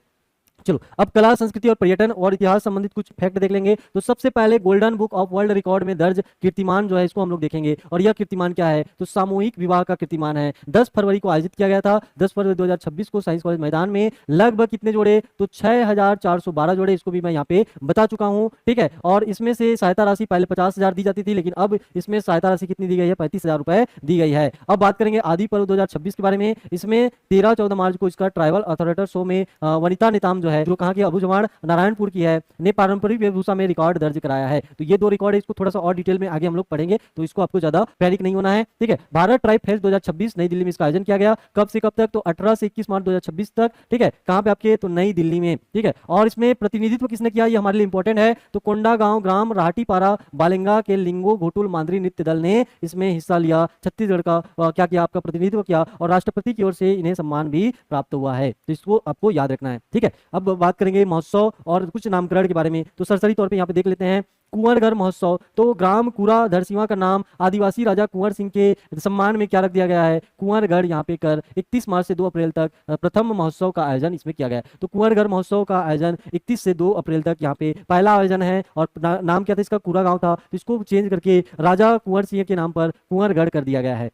चलो अब कला संस्कृति और पर्यटन और इतिहास संबंधित कुछ फैक्ट देख लेंगे। तो सबसे पहले golden book of world record में दर्ज कीर्तिमान जो है इसको हम लोग देखेंगे। और यह कीर्तिमान क्या है, तो सामूहिक विवाह का कीर्तिमान है। 10 फरवरी को आयोजित किया गया था, 10 फरवरी 2026 को साइंस कॉलेज मैदान में। लगभग कितने जोड़े, तो 6412 जोड़े, इसको भी मैं यहाँ पे बता चुका हूँ, ठीक है। और इसमें से सहायता राशि पहले 50,000 दी जाती थी, लेकिन अब इसमें सहायता राशि कितनी दी गई है, 35,000 रुपए दी गई है। अब बात करेंगे आदि पर्व 2026 के बारे में। इसमें 13-14 मार्च को इसका ट्राइबल अथॉरिटर शो में वनिता नेताम जो है, जो कहाँ की, अबू नारायणपुर की है, ने पारंपरिक वेशभूषा में रिकॉर्ड दर्ज कराया है। तो ये 2 रिकॉर्ड है, इसको थोड़ा सा और डिटेल में आगे हम लोग पढ़ेंगे, तो इसको आपको ज्यादा पैनिक नहीं होना है, ठीक है। भारत ट्राइब फेस्ट 2026 नई दिल्ली में इसका आयोजन किया गया। कब से कब तक, तो 18 से 21 मार्च 2026 तक, ठीक है। कहां पे आपके, तो नई दिल्ली में, ठीक है। और इसमें प्रतिनिधित्व किसने किया, ये हमारे लिए इंपॉर्टेंट है, तो कोंडागांव ग्राम राहटीपारा बालेंगा के लिंगो घोटुल मांदरी नृत्य दल ने इसमें हिस्सा लिया। छत्तीसगढ़ का क्या किया, आपका प्रतिनिधित्व किया और राष्ट्रपति की ओर से इन्हें सम्मान भी प्राप्त हुआ है। तो इसको आपको याद रखना है, ठीक है। अब बात करेंगे महोत्सव और कुछ नामकरण के बारे में। तो सरसरी तौर पे यहाँ पे देख लेते हैं कुंवरगढ़ महोत्सव। तो ग्राम कुरा धरसीवा का नाम आदिवासी राजा कुंवर सिंह के सम्मान में क्या रख दिया गया है, कुंवरगढ़ यहाँ पे कर 31 मार्च से 2 अप्रैल तक प्रथम महोत्सव का आयोजन इसमें किया गया है। तो कुंवरगढ़ महोत्सव का आयोजन 31 से 2 अप्रैल तक यहाँ पे पहला आयोजन है। और नाम क्या था इसका, कुरा गांव था, तो इसको चेंज करके राजा कुंवर सिंह के नाम पर कुंवरगढ़ कर दिया गया है,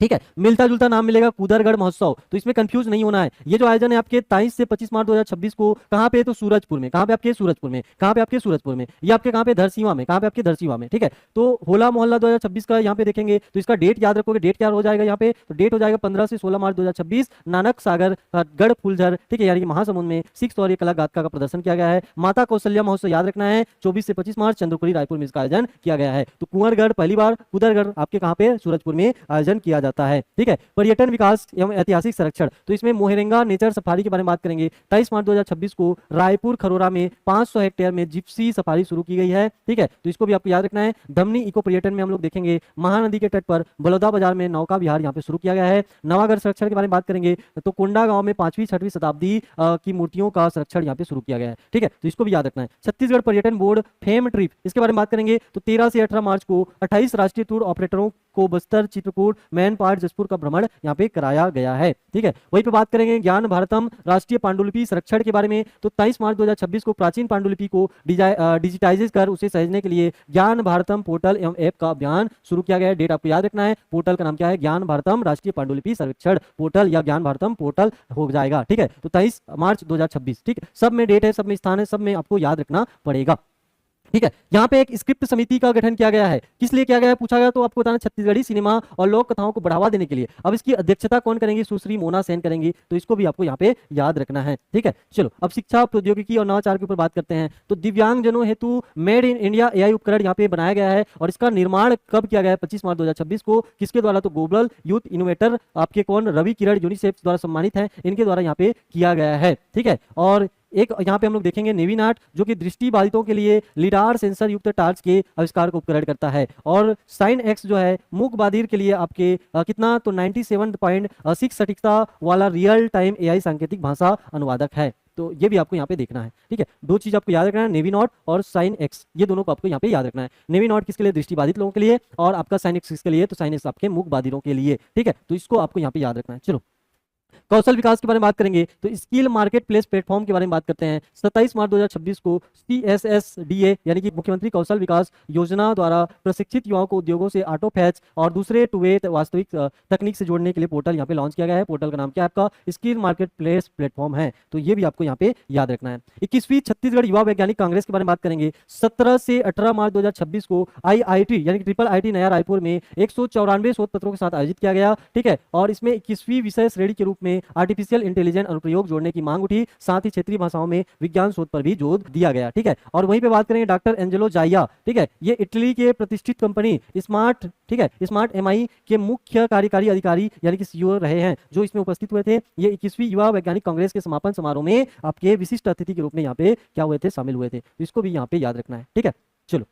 ठीक है। मिलता जुलता नाम मिलेगा कुदरगढ़ महोत्सव, तो इसमें कंफ्यूज नहीं होना है। ये जो आयोजन है आपके 23 से 25 मार्च 2026 को कहां पे, तो सूरजपुर में। कहां पे आपके, सूरजपुर में। कहां पे आपके, सूरजपुर में। ये आपके कहां पे, धरसीवा में। कहां पे आपके, धरसीवा में, ठीक है। तो होला मोहल्ला 2026 का यहाँ पे देखेंगे, तो इसका डेट याद रखोगे। डेट क्या हो जाएगा यहाँ पे, तो डेट हो जाएगा 15 से 16 मार्च 2026 नानक सागर गढ़ फुलझर, ठीक है, यानी कि महासमुंद में सिक्स और कला गाथा का प्रदर्शन किया गया है। माता कौशल्या महोत्सव याद रखना है, 24 से 25 मार्च चंद्रपुरी रायपुर में इसका आयोजन किया गया है। तो कुंवरगढ़ पहली बार, कुदरगढ़ आपके कहां पे, सूरजपुर में आयोजन किया जाता है, ठीक है। पर्यटन विकास एवं ऐतिहासिक संरक्षण, तो इसमें मोहरेंगा नेचर सफारी के बारे में बात करेंगे। 23 मार्च 2026 को रायपुर खरोरा में 500 हेक्टेयर में जिप्सी सफारी शुरू की गई है, ठीक है। तो इसको भी आपको याद रखना है। धमनी इको पर्यटन में हम लोग देखेंगे महानदी के तट पर बलौदा बाजार में नौका विहार यहाँ पे शुरू किया गया है। नवागढ़ संरक्षण के बारे में बात करेंगे तो कोंडा गांव में 5वीं-6वीं शताब्दी की मूर्तियों का संरक्षण यहाँ पे शुरू किया गया है, ठीक है। तो इसको भी याद रखना है। छत्तीसगढ़ पर्यटन बोर्ड फेम ट्रिप, इसके बारे में बात करेंगे तो 13 से 18 मार्च को 28 राष्ट्रीय टूर ऑपरेटरों को बस्तर, चित्रकूट, मैन वैन पार्ट जसपुर का भ्रमण यहाँ पे कराया गया है। ठीक है, वहीं पे बात करेंगे ज्ञान भारतम राष्ट्रीय पांडुलिपि संरक्षण के बारे में। तो 23 मार्च 2026 को प्राचीन पांडुलिपि को डिजिटाइज कर उसे सहेजने के लिए ज्ञान भारतम पोर्टल एवं ऐप का अभियान शुरू किया गया है। डेट आपको याद रखना है। पोर्टल का नाम क्या है? ज्ञान भारतम राष्ट्रीय पांडुलिपि सर्वेक्षण पोर्टल या ज्ञान भारतम पोर्टल हो जाएगा। ठीक है, तो 23 मार्च 2026। ठीक है, सब में डेट है, सब में स्थान है, सब में आपको याद रखना पड़ेगा। ठीक है, यहाँ पे एक स्क्रिप्ट समिति का गठन किया गया है। किस लिए किया गया है पूछा गया तो आपको बताना, छत्तीसगढ़ी सिनेमा और लोक कथाओं को बढ़ावा देने के लिए। अब इसकी अध्यक्षता कौन करेंगी? सुश्री मोना सेन करेंगी, तो इसको भी आपको यहाँ पे याद रखना है। ठीक है, चलो अब शिक्षा प्रौद्योगिकी और नवाचार के ऊपर बात करते हैं। तो दिव्यांगजनों हेतु मेड इन इंडिया एआई उपकरण यहाँ पे बनाया गया है और इसका निर्माण कब किया गया है? 25 मार्च 2026 को। किसके द्वारा? तो ग्लोबल यूथ इनोवेटर आपके कौन? रवि किरण यूनिसेफ द्वारा सम्मानित है, इनके द्वारा यहाँ पे किया गया है। ठीक है, और एक यहाँ पे हम लोग देखेंगे नेविनाट, जो कि दृष्टिबाधितों के लिए लिडार सेंसर युक्त टार्च के आविष्कार को उपकरण करता है। और साइन एक्स जो है मूक बाधिर के लिए आपके कितना? तो 97.6 सटीकता वाला रियल टाइम एआई सांकेतिक भाषा अनुवादक है। तो ये भी आपको यहाँ पे देखना है। ठीक है, दो चीज आपको याद रखना है, नेविनॉट और साइन एक्स, ये दोनों को आपको यहाँ पे याद रखना है। नेविनॉट किसके लिए? दृष्टिबाधित लोगों के लिए, और आपका साइन एक्स किसके लिए? तो साइन एक्स आपके मूक बाधिरों के लिए। ठीक है, तो इसको आपको यहाँ पे याद रखना है। चलो कौशल विकास के बारे में बात करेंगे तो स्किल मार्केट प्लेस प्लेटफॉर्म के बारे में बात करते हैं। 27 मार्च 2026 को CSSDA यानी कि मुख्यमंत्री कौशल विकास योजना द्वारा प्रशिक्षित युवाओं को उद्योगों से ऑटो फैच और दूसरे टू वे वास्तविक तकनीक से जोड़ने के लिए पोर्टल यहाँ पे लॉन्च किया गया है। पोर्टल का नाम क्या है आपका? स्किल मार्केट प्लेस प्लेटफॉर्म है। तो ये भी आपको यहाँ पे याद रखना है। 21वीं छत्तीसगढ़ युवा वैज्ञानिक कांग्रेस के बारे में बात करेंगे। 17 से 18 मार्च 2026 को IIT यानी कि ट्रिपल IT नया रायपुर में 194 शोध पत्रों के साथ आयोजित किया गया। ठीक है, और इसमें 21वीं विषय श्रेणी के रूप में आर्टिफिशियल इंटेलिजेंस अनुप्रयोग जोड़ने की मांग उठी। साथ ही क्षेत्रीय भाषाओं में विज्ञान शोध पर भी जोर दिया गया। ठीक है, और वहीं पे बात करेंगे डॉक्टर एंजेलो जाइया। ठीक है, ये इटली के प्रतिष्ठित कंपनी स्मार्ट, ठीक है, स्मार्ट MI के मुख्य कार्यकारी अधिकारी यानी कि CEO रहे हैं, जो इसमें उपस्थित हुए थे। ये 21वीं युवा वैज्ञानिक कांग्रेस के समापन समारोह में आपके विशिष्ट अतिथि के रूप में यहाँ पे क्या हुए थे? शामिल हुए थे। तो इसको भी यहाँ पे याद रखना है। ठीक है, चलो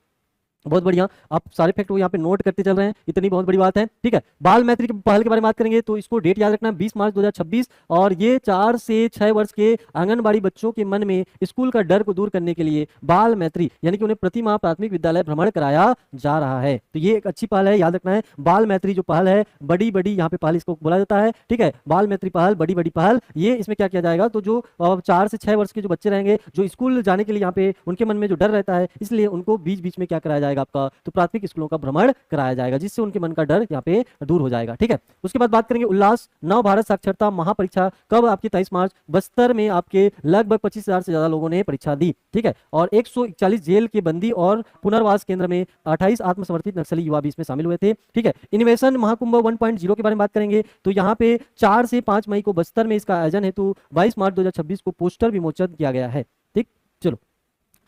बहुत बढ़िया, आप सारे फैक्ट को यहाँ पे नोट करते चल रहे हैं, इतनी बहुत बड़ी बात है। ठीक है, बाल मैत्री की पहल के बारे में बात करेंगे तो इसको डेट याद रखना है 20 मार्च 2026। और ये 4 से 6 वर्ष के आंगनबाड़ी बच्चों के मन में स्कूल का डर को दूर करने के लिए बाल मैत्री यानी कि उन्हें प्रति माह प्राथमिक विद्यालय भ्रमण कराया जा रहा है। तो ये एक अच्छी पहल है, याद रखना है। बाल मैत्री जो पहल है, बड़ी बड़ी यहाँ पे पहल इसको बोला जाता है। ठीक है, बाल मैत्री पहल, बड़ी बड़ी पहल। ये इसमें क्या किया जाएगा? तो जो 4 से 6 वर्ष के जो बच्चे रहेंगे, जो स्कूल जाने के लिए यहाँ पे उनके मन में जो डर रहता है, इसलिए उनको बीच बीच में क्या कराया जाएगा आपका? तो प्राथमिक स्कूलों का भ्रमण कराया जाएगा, जिससे उनके मन का डर यहाँ पे दूर हो जाएगा। ठीक है, उसके बाद बात करेंगे उल्लास नव भारत साक्षरता महापरीक्षा कब? आपकी 23 मार्च। बस्तर में आपके लगभग 25,000 से ज्यादा लोगों ने परीक्षा दी। ठीक है, और 141 जेल के बंदी और पुनर्वास केंद्र में 28 आत्मसमर्पित नक्सली युवा भी इसमें शामिल हुए थे। ठीक है, इनोवेशन महाकुंभ 1.0 के बारे में बात करेंगे तो यहाँ पे 4 से 5 मई को बस्तर में इसका आयोजन हेतु 22 मार्च 2026 को पोस्टर विमोचन किया गया है। ठीक, चलो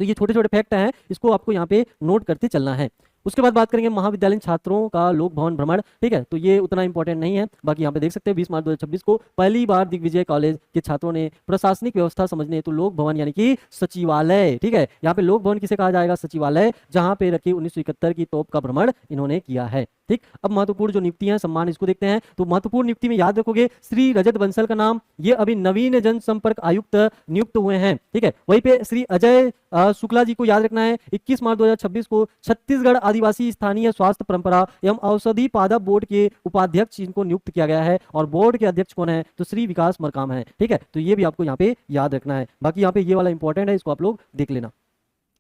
तो ये छोटे छोटे फैक्ट हैं, इसको आपको यहाँ पे नोट करते चलना है। उसके बाद बात करेंगे महाविद्यालयीन छात्रों का लोक भवन भ्रमण। ठीक है, तो ये उतना इंपॉर्टेंट नहीं है, बाकी यहाँ पे देख सकते हैं 20 मार्च 2026 को पहली बार दिग्विजय कॉलेज के छात्रों ने प्रशासनिक व्यवस्था समझने हेतु लोक भवन यानी कि सचिवालय, ठीक है, यहाँ पे लोक भवन किसे कहा जाएगा? सचिवालय, जहाँ पे रखी 1971 की तोप का भ्रमण इन्होंने किया है। ठीक, अब महत्वपूर्ण जो नियुक्तियां सम्मान इसको देखते हैं। तो महत्वपूर्ण नियुक्ति में याद रखोगे श्री रजत बंसल का नाम, ये अभी नवीन जनसंपर्क आयुक्त नियुक्त हुए हैं। ठीक है, वहीं पे श्री अजय शुक्ला जी को याद रखना है। 21 मार्च 2026 को छत्तीसगढ़ आदिवासी स्थानीय स्वास्थ्य परंपरा एवं औषधि पादप बोर्ड के उपाध्यक्ष इनको नियुक्त किया गया है। और बोर्ड के अध्यक्ष कौन है? तो श्री विकास मरकाम है। ठीक है, तो ये भी आपको यहाँ पे याद रखना है। बाकी यहाँ पे ये वाला इंपॉर्टेंट है, इसको आप लोग देख लेना।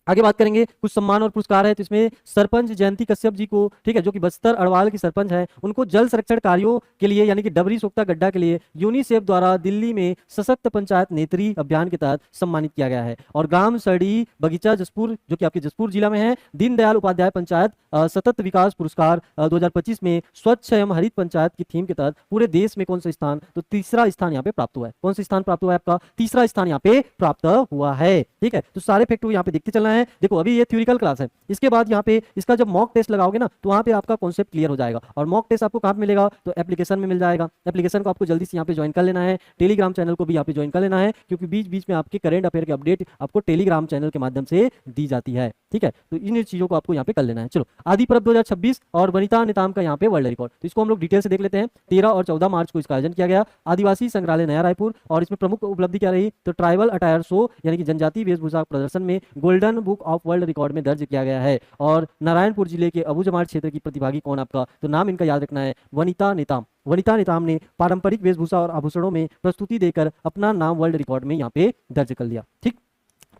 आगे बात करेंगे कुछ सम्मान और पुरस्कार है, तो इसमें सरपंच जयंती कश्यप जी को, ठीक है, जो कि बस्तर अड़वाल की सरपंच है, उनको जल संरक्षण कार्यों के लिए यानी कि डबरी सोख्ता गड्ढा के लिए यूनिसेफ द्वारा दिल्ली में सशक्त पंचायत नेत्री अभियान के तहत सम्मानित किया गया है। और ग्राम सड़ी बगीचा जसपुर, जो कि आपके जसपुर जिला में है, दीनदयाल उपाध्याय पंचायत सतत विकास पुरस्कार 2025 में स्वच्छ एवं हरित पंचायत की थीम के तहत पूरे देश में कौन सा स्थान? तो तीसरा स्थान यहाँ पे प्राप्त हुआ है। कौन सा स्थान प्राप्त हुआ है? आपका तीसरा स्थान यहाँ पे प्राप्त हुआ है। ठीक है, तो सारे फैक्ट यहाँ पे देखते चलना है। देखो अभी ये थ्योरिकल क्लास है, इसके बाद यहाँ पे इसका जब मॉक टेस्ट लगाओगे ना, तो वहाँ पे आपका कॉन्सेप्ट क्लियर हो जाएगा। और मॉक टेस्ट आपको कहाँ मिलेगा? तो एप्लीकेशन में मिल जाएगा। एप्लीकेशन को आपको जल्दी से यहाँ पे ज्वाइन कर लेना है। टेलीग्राम चैनल को भी यहाँ पे ज्वाइन कर लेना है, क्योंकि बीच बीच में आपके करंट अफेयर के अपडेट आपको टेलीग्राम चैनल के माध्यम से दी जाती है। ठीक है, तो इन चीजों को आपको यहाँ पे कर लेना है। चलो, आदि पर्व 2026 और वनिता निताम का यहाँ पे वर्ल्ड रिकॉर्ड, तो इसको हम लोग डिटेल से देख लेते हैं। 13 और 14 मार्च को इसका आयोजन किया गया आदिवासी संग्रहालय नया रायपुर। और इसमें प्रमुख उपलब्धि क्या रही? तो ट्राइबल अटायर शो यानी कि जनजातीय वेशभूषा प्रदर्शन में golden book of world record में दर्ज किया गया है। और नारायणपुर जिले के अबूजमाड़ क्षेत्र की प्रतिभागी कौन आपका, तो नाम इनका याद रखना है, वनिता नेताम। वनिता नेताम ने पारंपरिक वेशभूषा और आभूषणों में प्रस्तुति देकर अपना नाम वर्ल्ड रिकॉर्ड में यहाँ पे दर्ज कर लिया। ठीक,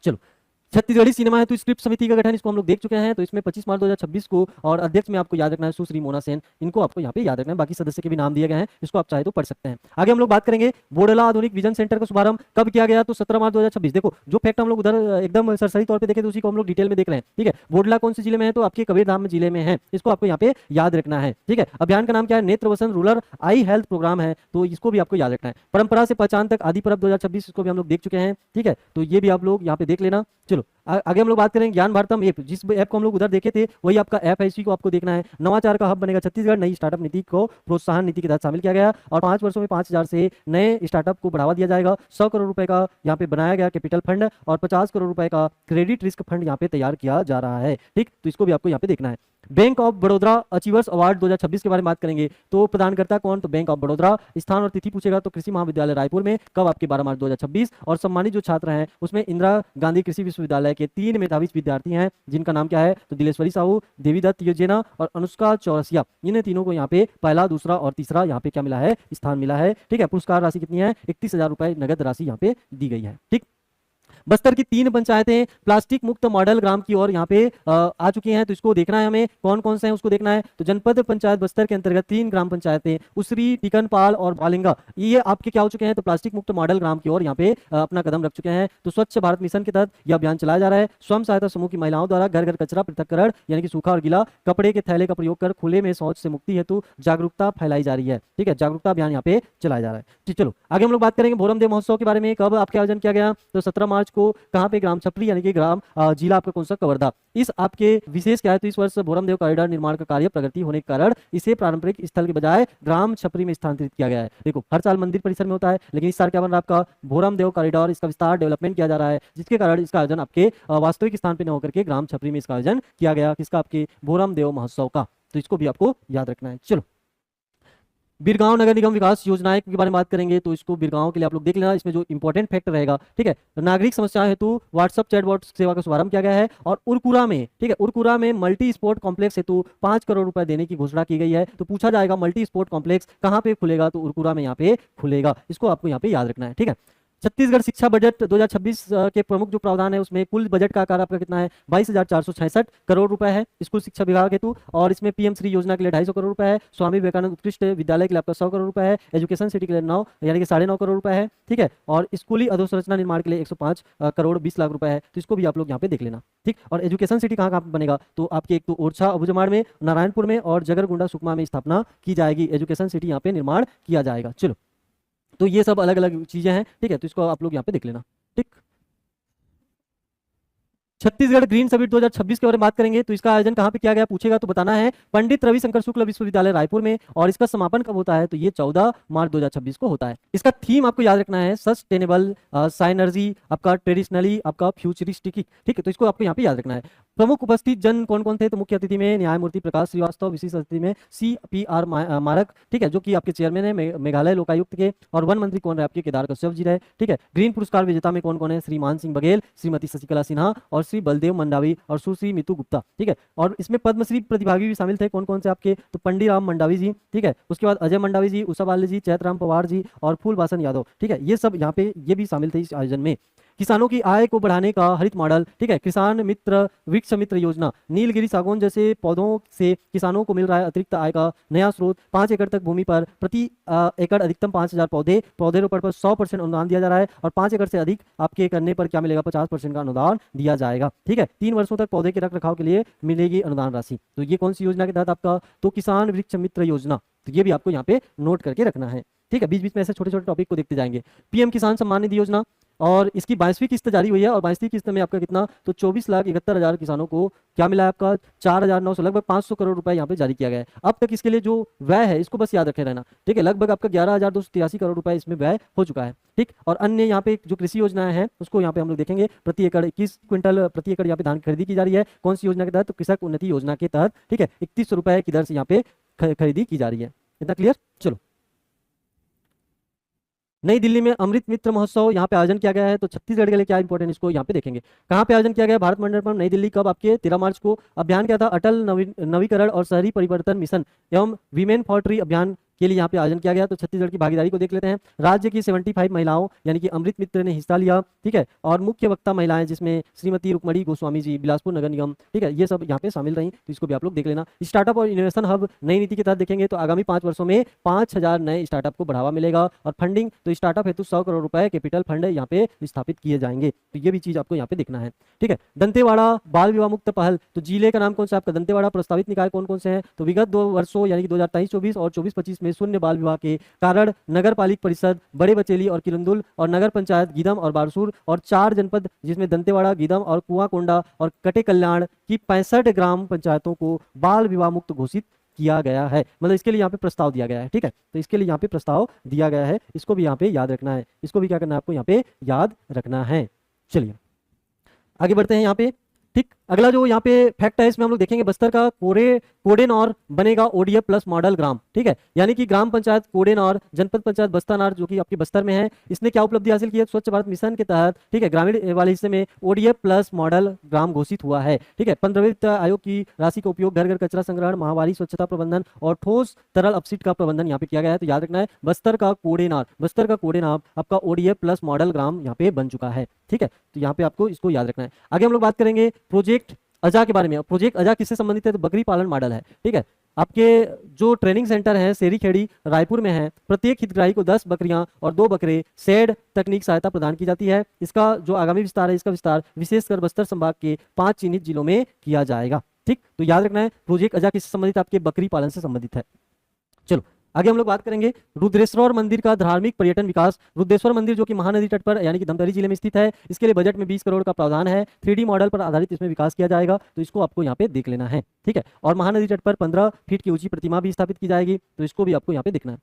चलो। छत्तीसगढ़ी सिनेमा है तो स्क्रिप्ट समिति का गठन, इसको हम लोग देख चुके हैं। तो इसमें 25 मार्च 2026 को, और अध्यक्ष में आपको याद रखना है सुश्री मोना सेन, इनको आपको यहाँ पे याद रखना है। बाकी सदस्य के भी नाम दिए गए हैं, इसको आप चाहे तो पढ़ सकते हैं। आगे हम लोग बात करेंगे बोडला आधुनिक विजन सेंटर का शुभारंभ कब किया गया, तो 17 मार्च 2026। देखो जो फैक्ट हम लोग उधर एकदम सरसरी तौर पर देखे तो उसी को हम लोग डिटेल में देख रहे हैं। ठीक है, बोडला कौन से जिले में है, तो आपके कबीरधाम जिले में है, इसको आपको यहाँ पे याद रखना है। ठीक है, अभियान का नाम क्या है, नेत्र वसन रूरल आई हेल्थ प्रोग्राम है, तो इसको भी आपको याद रखना है। परंपरा से पहचान तक आदि पर्व 2026, इसको भी हम लोग देख चुके हैं। ठीक है, तो ये भी आप लोग यहाँ पे देख लेना। चलो आगे हम लोग बात करेंगे ज्ञान भारतम ऐप, जिस ऐप को हम लोग उधर देखे थे वही आपका ऐप है, इसी को आपको देखना है। नवाचार का हब बनेगा छत्तीसगढ़, नई स्टार्टअप नीति को प्रोत्साहन नीति के तहत शामिल किया गया, और 5 वर्षों में 5000 से नए स्टार्टअप को बढ़ावा दिया जाएगा। 100 करोड़ रुपए का यहाँ पे बनाया गया कैपिटल फंड, और 50 करोड़ रुपए का क्रेडिट रिस्क फंड यहाँ पे तैयार किया जा रहा है। ठीक, तो इसको भी आपको यहाँ पे देखना है। Bank of Baroda achievers award 2026 के बारे में बात करेंगे, तो प्रदानकर्ता कौन, तो बैंक ऑफ बड़ौदा। स्थान और तिथि पूछेगा तो कृषि महाविद्यालय रायपुर में, कब, आपके 12 मार्च 2026। और सम्मानित जो छात्र हैं उसमें इंदिरा गांधी कृषि विश्वविद्यालय के 3 मेधावी विद्यार्थी हैं, जिनका नाम क्या है, तो दिलेश्वरी साहू, देवीदत्त योजना और अनुष्का चौरसिया। इन तीनों को यहाँ पे पहला, दूसरा और तीसरा यहाँ पे क्या मिला है, स्थान मिला है। ठीक है, पुरस्कार राशि कितनी है, 31,000 रुपए नगद राशि यहाँ पे दी गई है। ठीक, बस्तर की 3 पंचायतें प्लास्टिक मुक्त मॉडल ग्राम की ओर यहाँ पे आ चुकी हैं, तो इसको देखना है हमें, कौन कौन से हैं उसको देखना है। तो जनपद पंचायत बस्तर के अंतर्गत 3 ग्राम पंचायतें उसरी, टिकनपाल और बालिंगा, ये आपके क्या हो चुके हैं, तो प्लास्टिक मुक्त मॉडल ग्राम की ओर यहाँ पे अपना कदम रख चुके हैं। तो स्वच्छ भारत मिशन के तहत यह अभियान चलाया जा रहा है। स्वयं सहायता समूह की महिलाओं द्वारा घर घर कचरा पृथक्करण यानी कि सूखा और गीला कपड़े के थैले का प्रयोग कर खुले में शौच से मुक्ति हेतु जागरूकता फैलाई जा रही है। ठीक है, जागरूकता अभियान यहाँ पे चलाया जा रहा है। ठीक, चलो आगे हम लोग बात करेंगे भोरमदेव महोत्सव के बारे में, कब आपके आयोजन किया गया, तो 17 मार्च को, कहाँ पे, ग्राम छपरी यानी कि ग्राम जिला आपका कौन सा, कवर्धा। इस आपके विशेष क्या है, तो इस वर्ष भोरमदेव कॉरिडोर निर्माण का कार्य प्रगति होने के कारण इसे पारंपरिक स्थल के बजाय ग्राम छपरी में स्थानांतरित किया गया है। देखो हर साल मंदिर परिसर में होता है, लेकिन इस साल क्या बन रहा है आपका, भोरमदेव कॉरिडोर, इसका विस्तार डेवलपमेंट किया जा रहा है, जिसके कारण इसका आयोजन आपके वास्तविक स्थान पर न होकर के ग्राम छपरी में इसका आयोजन किया गया, किसका, आपके भोरमदेव महोत्सव का। तो इसको भी आपको याद रखना है। चलो बिरगांव नगर निगम विकास योजनाएं के बारे में बात करेंगे, तो इसको बिरगांव के लिए आप लोग देख लेना, इसमें जो इंपॉर्टेंट फैक्ट रहेगा। ठीक है, नागरिक समस्याएं हेतु व्हाट्सएप चैटबॉट सेवा का शुभारंभ किया गया है। और उरकुरा में, ठीक है, उरकुरा में मल्टी स्पोर्ट कॉम्प्लेक्स हेतु 5 करोड़ रुपए देने की घोषणा की गई है। तो पूछा जाएगा मल्टी स्पोर्ट कॉम्प्लेक्स कहाँ पे खुलेगा, तो उरकुरा में यहाँ पे खुलेगा, इसको आपको यहाँ पे याद रखना है। ठीक है, छत्तीसगढ़ शिक्षा बजट 2026 के प्रमुख जो प्रावधान है उसमें कुल बजट का आकार आपका कितना है, 22,466 करोड़ रुपए है स्कूल शिक्षा विभाग हेतु। और इसमें पीएम श्री योजना के लिए 250 करोड़ रुपए है, स्वामी विवेकानंद उत्कृष्ट विद्यालय के लिए आपका 100 करोड़ रुपए है, एजुकेशन सिटी के लिए 9 यानी कि 9.5 करोड़ रुपए है। ठीक है, और स्कूली अधोसंरचना निर्माण के लिए 105 करोड़ 20 लाख रुपए है, तो इसको भी आप लोग यहाँ पे देख लेना। ठीक, और एजुकेशन सिटी कहाँ कहाँ बनेगा, तो आपके एक तो ओरछा अबूजमाड़ में, नारायणपुर में और जगरगुंडा सुकमा में स्थापना की जाएगी, एजुकेशन सिटी यहाँ पे निर्माण किया जाएगा। चलो, तो ये सब अलग अलग चीजें हैं। ठीक है, तो इसको आप लोग यहाँ पे देख लेना। ठीक, छत्तीसगढ़ ग्रीन समिट 2026 के बारे में बात करेंगे, तो इसका आयोजन कहाँ पे किया गया पूछेगा तो बताना है, पंडित रविशंकर शुक्ल विश्वविद्यालय रायपुर में। और इसका समापन कब होता है, तो ये 14 मार्च 2026 को होता है। इसका थीम आपको याद रखना है, सस्टेनेबल साइनर्जी, आपका ट्रेडिशनली, आपका फ्यूचरिस्टिक। ठीक है, तो इसको आपको यहाँ पे याद रखना है। प्रमुख उपस्थित जन कौन कौन थे, तो मुख्य अतिथि में न्यायमूर्ति प्रकाश श्रीवास्तव, विशेष अतिथि में CPR मारक, ठीक है, जो कि आपके चेयरमैन है मेघालय लोकायुक्त के। और वन मंत्री कौन रहे आपके, केदार कश्यप जी रहे। ठीक है, ग्रीन पुरस्कार विजेता में कौन कौन है, श्री मान सिंह बघेल, श्रीमती शशिकला सिन्हा और श्री बलदेव मंडावी और सुश्री मितू गुप्ता। ठीक है, और इसमें पद्मश्री प्रतिभागी भी शामिल थे, कौन कौन से आपके, तो पंडित राम मंडावी जी। ठीक है, उसके बाद अजय मंडावी जी, उषा बाली जी, चैतराम पवार जी और फूल बासन यादव। ठीक है, ये सब यहाँ पे ये भी शामिल थे इस आयोजन में। किसानों की आय को बढ़ाने का हरित मॉडल, ठीक है, किसान मित्र वृक्ष मित्र योजना, नीलगिरी सागौन जैसे पौधों से किसानों को मिल रहा है अतिरिक्त आय का नया स्रोत। 5 एकड़ तक भूमि पर प्रति एकड़ अधिकतम 5,000 पौधे रोपण पर 100% अनुदान दिया जा रहा है। और 5 एकड़ से अधिक आपके करने पर क्या मिलेगा, 50% का अनुदान दिया जाएगा। ठीक है, 3 वर्षों तक पौधे के रख रखाव के लिए मिलेगी अनुदान राशि। तो ये कौन सी योजना के तहत आपका, तो किसान वृक्ष मित्र योजना। तो ये भी आपको यहाँ पे नोट करके रखना है। ठीक है, बीच बीच में ऐसे छोटे छोटे टॉपिक को देखते जाएंगे। पीएम किसान सम्मान निधि योजना, और इसकी 22वीं किस्त जारी हुई है। और 22वीं किस्त में आपका कितना, तो 24,71,000 किसानों को क्या मिला है आपका, 4,900 लगभग 500 करोड़ रुपए यहाँ पे जारी किया गया है। अब तक इसके लिए जो व्यय है इसको बस याद रखे रहना। ठीक है, लगभग आपका 11,283 करोड़ रुपए इसमें व्यय हो चुका है। ठीक, और अन्य यहाँ पे जो कृषि योजनाएं हैं उसको यहाँ पे हम लोग देखेंगे। प्रति एकड़ 21 क्विंटल प्रति एकड़ यहाँ पे धान की खरीदी की जा रही है। कौन सी योजना के तहत, तो कृषक उन्नति योजना के तहत। ठीक है, 3100 रुपए की दर से यहाँ पे खरीदी की जा रही है। इतना क्लियर। चलो नई दिल्ली में अमृत मित्र महोत्सव यहाँ पे आयोजन किया गया है। तो छत्तीसगढ़ के लिए क्या इंपॉर्टेंट, इसको यहाँ पे देखेंगे। कहाँ पे आयोजन किया गया है? भारत मंडपम, नई दिल्ली। कब? आपके 13 मार्च को। अभियान क्या था? अटल नवीकरण और शहरी परिवर्तन मिशन एवं वीमेन फॉर ट्री अभियान के लिए यहाँ पे आयोजन किया गया। तो छत्तीसगढ़ की भागीदारी को देख लेते हैं। राज्य की 75 महिलाओं यानी कि अमृत मित्र ने हिस्सा लिया, ठीक है। और मुख्य वक्ता महिलाएं जिसमें श्रीमती रुक्मणी गोस्वामी जी, बिलासपुर नगर निगम, ठीक है, ये सब यहाँ पे शामिल रही। तो इसको भी आप लोग देख लेना। स्टार्टअप और इनोवेशन हब नई नीति के तहत देखेंगे तो आगामी 5 वर्षों में 5000 नए स्टार्टअप को बढ़ावा मिलेगा। और फंडिंग तो स्टार्टअप हेतु 100 करोड़ रुपए कैपिटल फंड यहाँ पे स्थापित किए जाएंगे। तो ये भी चीज आपको यहाँ पे देखना है, ठीक है। दंतेवाड़ा बाल विवाह मुक्त पहल, तो जिले का नाम कौन सा आपका? दंतेवाड़ा। प्रस्तावित निकाय कौन कौन से हैं? तो विगत 2 वर्षों यानी कि 2023-24 और 24-25 में शून्य बाल विवाह के कारण नगर पालिक परिषद बड़े बचेली और किरंदुल और नगर पंचायत गीदम और बारसूर और 4 जनपद जिसमें दंतेवाड़ा, गीदम और कुआंकोंडा और कटे कल्याण की 65 ग्राम पंचायतों को बाल विवाह मुक्त घोषित किया गया है। मतलब इसके लिए यहाँ पे प्रस्ताव दिया गया है, ठीक है। तो इसके लिए यहाँ पे प्रस्ताव दिया गया है, इसको भी यहाँ पे याद रखना है। इसको भी क्या करना है आपको? यहाँ पे याद रखना है। चलिए आगे बढ़ते हैं यहाँ पे, ठीक। अगला जो यहाँ पे फैक्ट है इसमें हम लोग देखेंगे बस्तर का कोडेनौर बनेगा ओडीएफ प्लस मॉडल ग्राम, ठीक है। यानी कि ग्राम पंचायत कोडेनौर जनपद पंचायत बस्तानार जो कि आपके बस्तर में है, इसने क्या उपलब्धि हासिल की है? स्वच्छ भारत मिशन के तहत, ठीक है, ग्रामीण वाले हिस्से में ओडीएफ प्लस मॉडल ग्राम घोषित हुआ है, ठीक है। 15वें वित्त आयोग की राशि का उपयोग घर घर कचरा संग्रहण, माहवारी स्वच्छता प्रबंधन और ठोस तरल अपशिष्ट का प्रबंधन यहाँ पे किया गया है। तो याद रखना है बस्तर का कोडेनार आपका ओडीएफ प्लस मॉडल ग्राम यहाँ पे बन चुका है, ठीक है। तो यहाँ पे आपको इसको याद रखना है। आगे हम लोग बात करेंगे प्रोजेक्ट अजा के बारे में। प्रोजेक्ट अजा किससे संबंधित है? तो बकरी पालन मॉडल है, ठीक है। आपके जो ट्रेनिंग सेंटर है सेरी खेड़ी रायपुर में है, प्रत्येक हितग्राही को 10 बकरियां और 2 बकरे शेड तकनीक सहायता प्रदान की जाती है। इसका जो आगामी विस्तार है, इसका विस्तार विशेषकर बस्तर संभाग के 5 चिन्हित जिलों में किया जाएगा, ठीक। तो याद रखना है प्रोजेक्ट अजा किससे संबंधित? आपके बकरी पालन से संबंधित है। चलो आगे हम लोग बात करेंगे रुद्रेश्वर मंदिर का धार्मिक पर्यटन विकास। रुद्रेश्वर मंदिर जो कि महानदी तट पर यानी कि धमतरी जिले में स्थित है, इसके लिए बजट में 20 करोड़ का प्रावधान है। 3D मॉडल पर आधारित इसमें विकास किया जाएगा। तो इसको आपको यहाँ पे देख लेना है, ठीक है। और महानदी तट पर 15 फीट की ऊंची प्रतिमा भी स्थापित की जाएगी। तो इसको भी आपको यहाँ पे देखना है।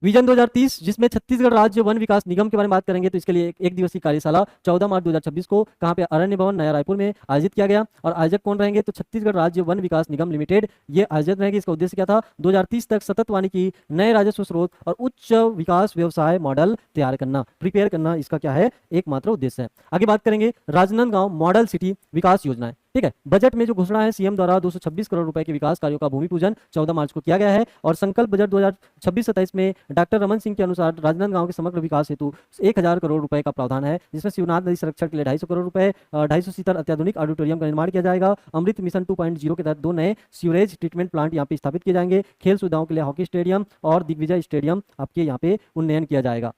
विजन 2030 जिसमें छत्तीसगढ़ राज्य वन विकास निगम के बारे में बात करेंगे। तो इसके लिए एक दिवसीय कार्यशाला 14 मार्च 2026 को कहाँ पे? अरण्य भवन नया रायपुर में आयोजित किया गया। और आयोजक कौन रहेंगे? तो छत्तीसगढ़ राज्य वन विकास निगम लिमिटेड ये आयोजक रहेगी। इसका उद्देश्य क्या था? 2030 तक सतत वानिकी, नए राजस्व स्रोत और उच्च विकास व्यवसाय मॉडल तैयार करना, प्रिपेयर करना, इसका क्या है? एकमात्र उद्देश्य है। आगे बात करेंगे राजनांदगांव मॉडल सिटी विकास योजनाएं, ठीक है। बजट में जो घोषणा है सीएम द्वारा 226 करोड़ रुपए के विकास कार्यों का भूमि पूजन 14 मार्च को किया गया है। और संकल्प बजट 2026-27 में डॉक्टर रमन सिंह के अनुसार राजनांदगांव के समग्र विकास हेतु 1000 करोड़ रुपए का प्रावधान है, जिसमें शिवनाथ नदी संरक्षण के लिए 250 करोड़ रुपए, 250 सीटर अत्याधुनिक ऑडिटोरियम का निर्माण किया जाएगा। अमृत मिशन 2.0 के तहत 2 नए सीवरेज ट्रीटमेंट प्लांट यहाँ पे स्थापित किए जाएंगे। खेल सुविधाओं के लिए हॉकी स्टेडियम और दिग्विजय स्टेडियम आपके यहाँ पे उन्नयन किया जाएगा,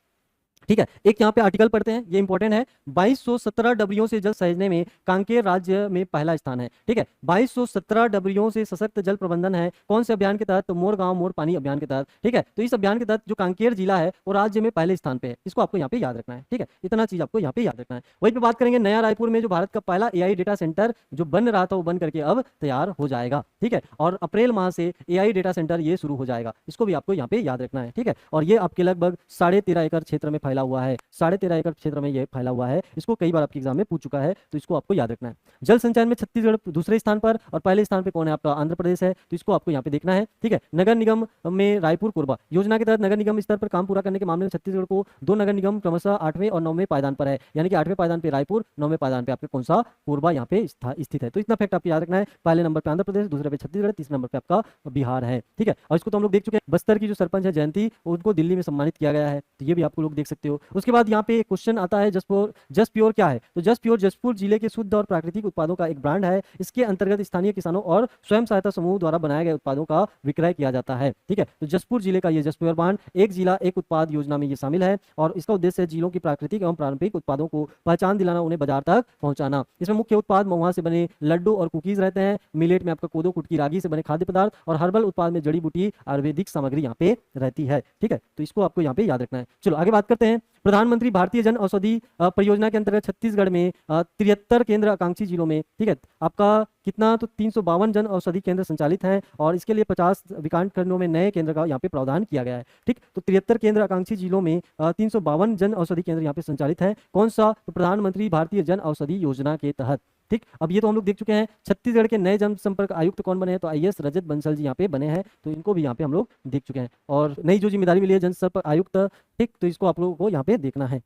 ठीक है। एक यहाँ पे आर्टिकल पढ़ते हैं, ये इंपॉर्टेंट है। 2217 डबरियों से जल सहेजने में कांकेर राज्य में पहला स्थान है, ठीक है। 2217 डबरियों से सशक्त जल प्रबंधन है। कौन से अभियान के तहत? तो मोर गांव मोर पानी अभियान के तहत, ठीक है। तो इस अभियान के तहत जो कांकेर जिला है वो राज्य में पहले स्थान पे है। इसको आपको यहाँ पे याद रखना है, ठीक है। इतना चीज आपको यहाँ पे याद रखना है। वहीं पे बात करेंगे नया रायपुर में जो भारत का पहला एआई डेटा सेंटर जो बन रहा था वो बन करके अब तैयार हो जाएगा, ठीक है। और अप्रैल माह से एआई डेटा सेंटर ये शुरू हो जाएगा। इसको भी आपको यहाँ पे याद रखना है, ठीक है। और ये आपके लगभग 13.5 एकड़ क्षेत्र में फैला हुआ है। 13.5 एकड़ क्षेत्र में ये फैला हुआ है। इसको कई बार आपके एग्जाम में पूछ चुका है, तो इसको आपको याद रखना है। जल संचयन में छत्तीसगढ़ दूसरे स्थान पर और पहले स्थान पे कौन है? आपका आंध्र प्रदेश है। तो इसको आपको यहाँ पे देखना है, ठीक है। नगर निगम में रायपुर कोरबा योजना के तहत नगर निगम स्तर पर काम पूरा करने के मामले में छत्तीसगढ़ को 2 नगर निगम क्रमशः 8वें और 9वें पायदान पर है। यानी कि 8वें पायदान पे रायपुर, 9वें पायदान पे आपके कौन सा? कोरबा यहाँ पे स्थित है। तो इतना फैक्ट आपको याद रखना है। पहले नंबर पे आंध्र प्रदेश, दूसरे पे छत्तीसगढ़, तीसरे नंबर पे आपका बिहार है, ठीक है। और इसको तो हम लोग देख चुके हैं। बस्तर की जो सरपंच है जयंती, उनको दिल्ली में सम्मानित किया गया है। तो ये भी आपको लोग देख सकते हो। उसके बाद यहाँ पे क्वेश्चन आता है जस्ट प्योर क्या है? तो जस्ट प्योर जसपुर जिले के शुद्ध और प्राकृतिक उत्पादों का एक ब्रांड है। इसके अंतर्गत स्थानीय किसानों और स्वयं सहायता समूह द्वारा बनाए गए उत्पादों का विक्रय किया जाता है, ठीक है। तो जसपुर जिले का ये जस्ट प्योर ब्रांड एक जिला एक उत्पाद योजना में ये शामिल है। और इसका उद्देश्य है जिलों की प्राकृतिक एवं पारंपरिक उत्पादों को पहचान दिलाना, उन्हें बाजार तक पहुंचाना। इसमें मुख्य उत्पाद महुआ से बने लड्डू और कुकीज रहते हैं। मिलेट में आपका कोदो कुटकी रागी से बने खाद्य पदार्थ और हर्बल उत्पाद में जड़ी बूटी आयुर्वेदिक सामग्री यहाँ पे रहती है, ठीक है। तो इसको आपको यहाँ पे याद रखना है। चलो आगे बात करते हैं। प्रधानमंत्री भारतीय जन औषधि परियोजना के अंतर्गत छत्तीसगढ़ में 73 केंद्र आकांक्षी जिलों में, ठीक है, आपका कितना? तो 352 जन औषधि केंद्र संचालित हैं। और इसके लिए 50 विकास खंडों में नए केंद्र का यहाँ पे प्रावधान किया गया है, ठीक। तो 73 केंद्र आकांक्षी जिलों में 352 जन औषधि केंद्र यहाँ पे संचालित हैं। कौन सा? तो प्रधानमंत्री भारतीय जन औषधि योजना के तहत, ठीक, अब ये तो हम लोग देख चुके हैं। छत्तीसगढ़ के नए जनसंपर्क आयुक्त कौन बने हैं, तो आईएएस रजत बंसल जी यहाँ पे बने हैं, तो इनको भी यहाँ पे हम लोग देख चुके हैं। और नई जो जिम्मेदारी मिली है जनसंपर्क आयुक्त, ठीक, तो इसको आप लोगों को यहाँ पे देखना है।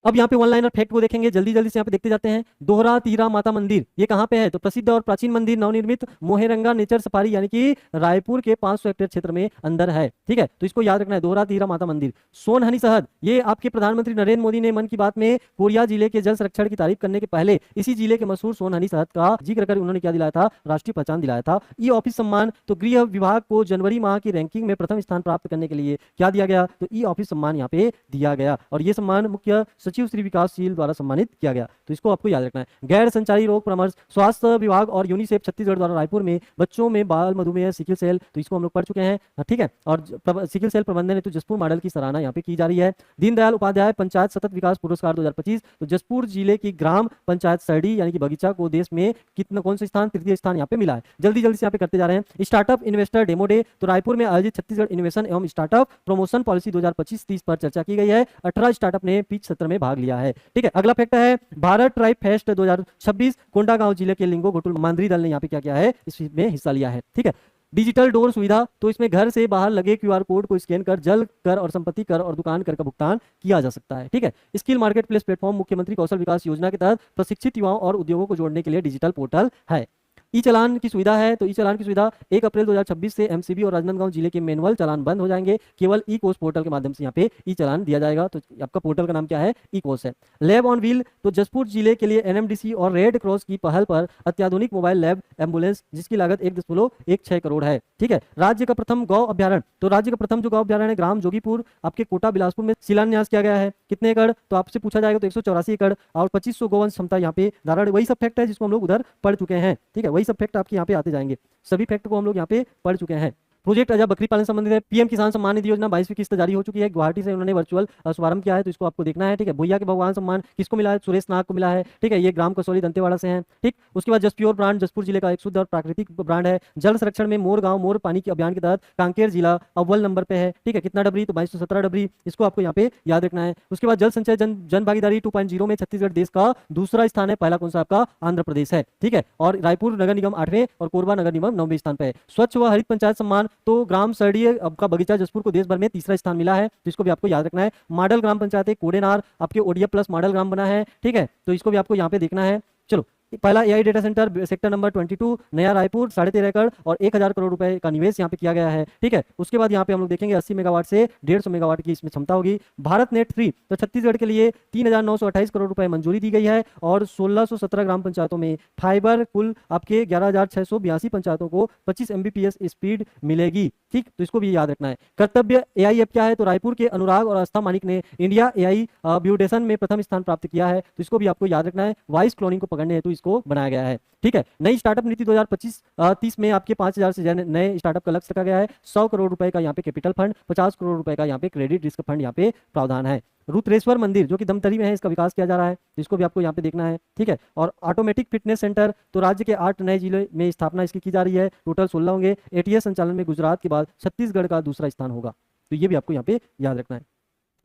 अब यहाँ पे वन लाइनर फैक्ट को देखेंगे, जल्दी जल्दी से यहाँ पे देखते जाते हैं। दोहरा तीरा माता मंदिर ये कहाँ पे है, तो प्रसिद्ध और प्राचीन मंदिर नवनिर्मित मोहेरंगा नेचर सफारी यानी कि रायपुर के 500 हेक्टेयर क्षेत्र में अंदर है। ठीक है, तो इसको याद रखना है, दोहरा तीरा माता मंदिर। सोनहनी शहद, ये आपके प्रधानमंत्री नरेंद्र मोदी ने मन की बात में कोरिया जिले के जल संरक्षण की तारीफ करने के पहले इसी जिले के मशहूर सोनहनी शहद का जिक्र कर उन्होंने क्या दिलाया था, राष्ट्रीय पहचान दिलाया था। ई ऑफिस सम्मान, तो गृह विभाग को जनवरी माह की रैंकिंग में प्रथम स्थान प्राप्त करने के लिए क्या दिया गया, तो ई ऑफिस सम्मान यहाँ पे दिया गया, और ये सम्मान मुख्य सचिव श्री विकासशील द्वारा सम्मानित किया गया, तो इसको आपको याद रखना है। गैर संचारी रोग परामर्श, स्वास्थ्य विभाग और यूनिसेफ छत्तीसगढ़ द्वारा रायपुर में बच्चों में बाल मधुमेह, सिकल सेल, तो इसको हम लोग पढ़ चुके हैं। ठीक है, और सिकल सेल प्रबंधन हेतु जसपुर मॉडल की सराहना यहाँ पे की जा रही है। दीनदयाल उपाध्याय पंचायत सतत विकास पुरस्कार 2025, तो जसपुर जिले की ग्राम पंचायत सरडी यानी कि बगीचा को देश में कितना कौन सा स्थान, तृतीय स्थान यहाँ पे मिला है। जल्दी जल्दी से यहाँ पे करते जा रहे हैं। स्टार्टअप इन्वेस्टर डेमो डे, तो रायपुर में आयोजित छत्तीसगढ़ इनोवेशन एवं स्टार्टअप प्रमोशन पॉलिसी 2025-30 पर चर्चा की गई है। 18 स्टार्टअप ने पिच सत्र में भाग लिया है। ठीक है, अगला फैक्ट है भारत ट्राइब फेस्ट 2026, कोंडागांव जिले के लिंगो घोटुल मांदरी दल ने यहाँ पे क्या किया है, इसमें हिस्सा लिया है। ठीक है, डिजिटल डोर सुविधा, तो इसमें घर से बाहर लगे क्यूआर कोड को स्कैन कर जल कर और संपत्ति कर और दुकान कर का भुगतान किया जा सकता है। ठीक है, स्किल मार्केट प्लेस प्लेटफॉर्म मुख्यमंत्री कौशल विकास योजना के तहत प्रशिक्षित युवाओं और उद्योगों को जोड़ने के लिए डिजिटल पोर्टल है। ई चालान की सुविधा है, तो ई चालान की सुविधा 1 अप्रैल 2026 से एमसीबी और राजनांदगांव जिले के मैनुअल चालान बंद हो जाएंगे, केवल ई कोस पोर्टल के माध्यम से यहाँ पे ई चालान दिया जाएगा। तो आपका पोर्टल का नाम क्या है, ई कोस है। लैब ऑन व्हील, तो जसपुर जिले के लिए एनएमडीसी और रेड क्रॉस की पहल पर अत्याधुनिक मोबाइल लैब एम्बुलेंस जिसकी लागत 1.16 करोड़ है। ठीक है, राज्य का प्रथम गौ अभ्यारण्य, तो राज्य का प्रथम जो गौ अभ्यारण्य है ग्राम जोगीपुर आपके कोटा बिलासपुर में शिलान्यास किया गया है। कितने एकड़, तो आपसे पूछा जाएगा तो 184 एकड़ और 2500 गौवंश क्षमता यहाँ पे धारण, वही सब फैक्ट है जिसको हम लोग उधर पढ़ चुके हैं। ठीक है, वही सब फैक्ट आपके यहाँ पे आते जाएंगे, सभी फैक्ट को हम लोग यहाँ पे पढ़ चुके हैं। प्रोजेक्ट अजय बकरी पालन संबंधित है। पीएम किसान सम्मान निधि योजना 22वीं किस्त जारी हो चुकी है, गुवाहाटी से उन्होंने वर्चुअल शुभारंभ किया है, तो इसको आपको देखना है। ठीक है, भैया के भगवान सम्मान किसको मिला है, सुरेश नाग को मिला है। ठीक है, ये ग्राम कसौली दंतेवाड़ा से हैं। ठीक, उसके बाद जस्ट प्योर ब्रांड जसपुर जिले का एक शुद्ध और प्राकृतिक ब्रांड है। जल संरक्षण में मोर गांव मोर पानी के अभियान के तहत कांकेर जिला अव्वल नंबर पे है। ठीक है, कितना डबरी, तो 2217 डबरी, इसको आपको यहाँ पे याद रखना है। उसके बाद जल संचय जन भागीदारी 2.0 में छत्तीसगढ़ देश का दूसरा स्थान है, पहला कौन सा आपका आंध्र प्रदेश है। ठीक है, और रायपुर नगर निगम 8वें और कोरबा नगर निगम 9वें स्थान पे है। स्वच्छ व हरित पंचायत सम्मान, तो ग्राम आपका बगीचा जसपुर को देश भर में तीसरा स्थान मिला है, तो इसको भी आपको याद रखना है। मॉडल ग्राम पंचायत कोडेनार आपके ओडीएफ प्लस मॉडल ग्राम बना है। ठीक है, तो इसको भी आपको यहाँ पे देखना है। चलो, पहला AI data centre sector number 22 नया रायपुर 13.5 एकड़ और 1000 करोड़ रुपए का निवेश यहाँ पे किया गया है। ठीक है, उसके बाद यहाँ पे हम लोग देखेंगे 80 मेगावाट से 150 मेगावाट की इसमें क्षमता होगी। भारत नेट 3, तो छत्तीसगढ़ के लिए 3928 करोड़ रुपए मंजूरी दी गई है और 1617 ग्राम पंचायतों में फाइबर, कुल आपके 11682 पंचायतों को 25 Mbps स्पीड मिलेगी। ठीक, तो इसको भी याद रखना है। कर्तव्य एआई ऐप क्या है, तो रायपुर के अनुराग और आस्था मानिक ने इंडिया एआई ब्यूटेशन में प्रथम स्थान प्राप्त किया है, तो इसको भी आपको याद रखना है। वॉइस क्लोनिंग को पकड़ने हेतु इसको बनाया गया है। ठीक है, नई स्टार्टअप नीति 2025-30 में आपके 5000 से नए स्टार्टअप का लक्ष्य रखा गया है। 100 करोड़ रुपए का यहाँ पे कैपिटल फंड, 50 करोड़ रुपए का यहाँ पे क्रेडिट रिस्क फंड यहाँ पे प्रावधान है। रुद्रेश्वर मंदिर जो कि धमतरी में है, इसका विकास किया जा रहा है, इसको भी आपको यहाँ पे देखना है। ठीक है, और ऑटोमेटिक फिटनेस सेंटर, तो राज्य के 8 नए जिले में स्थापना इसकी की जा रही है, टोटल 16 होंगे। एटीएस संचालन में गुजरात के बाद छत्तीसगढ़ का दूसरा स्थान होगा, तो ये भी आपको यहाँ पे याद रखना है।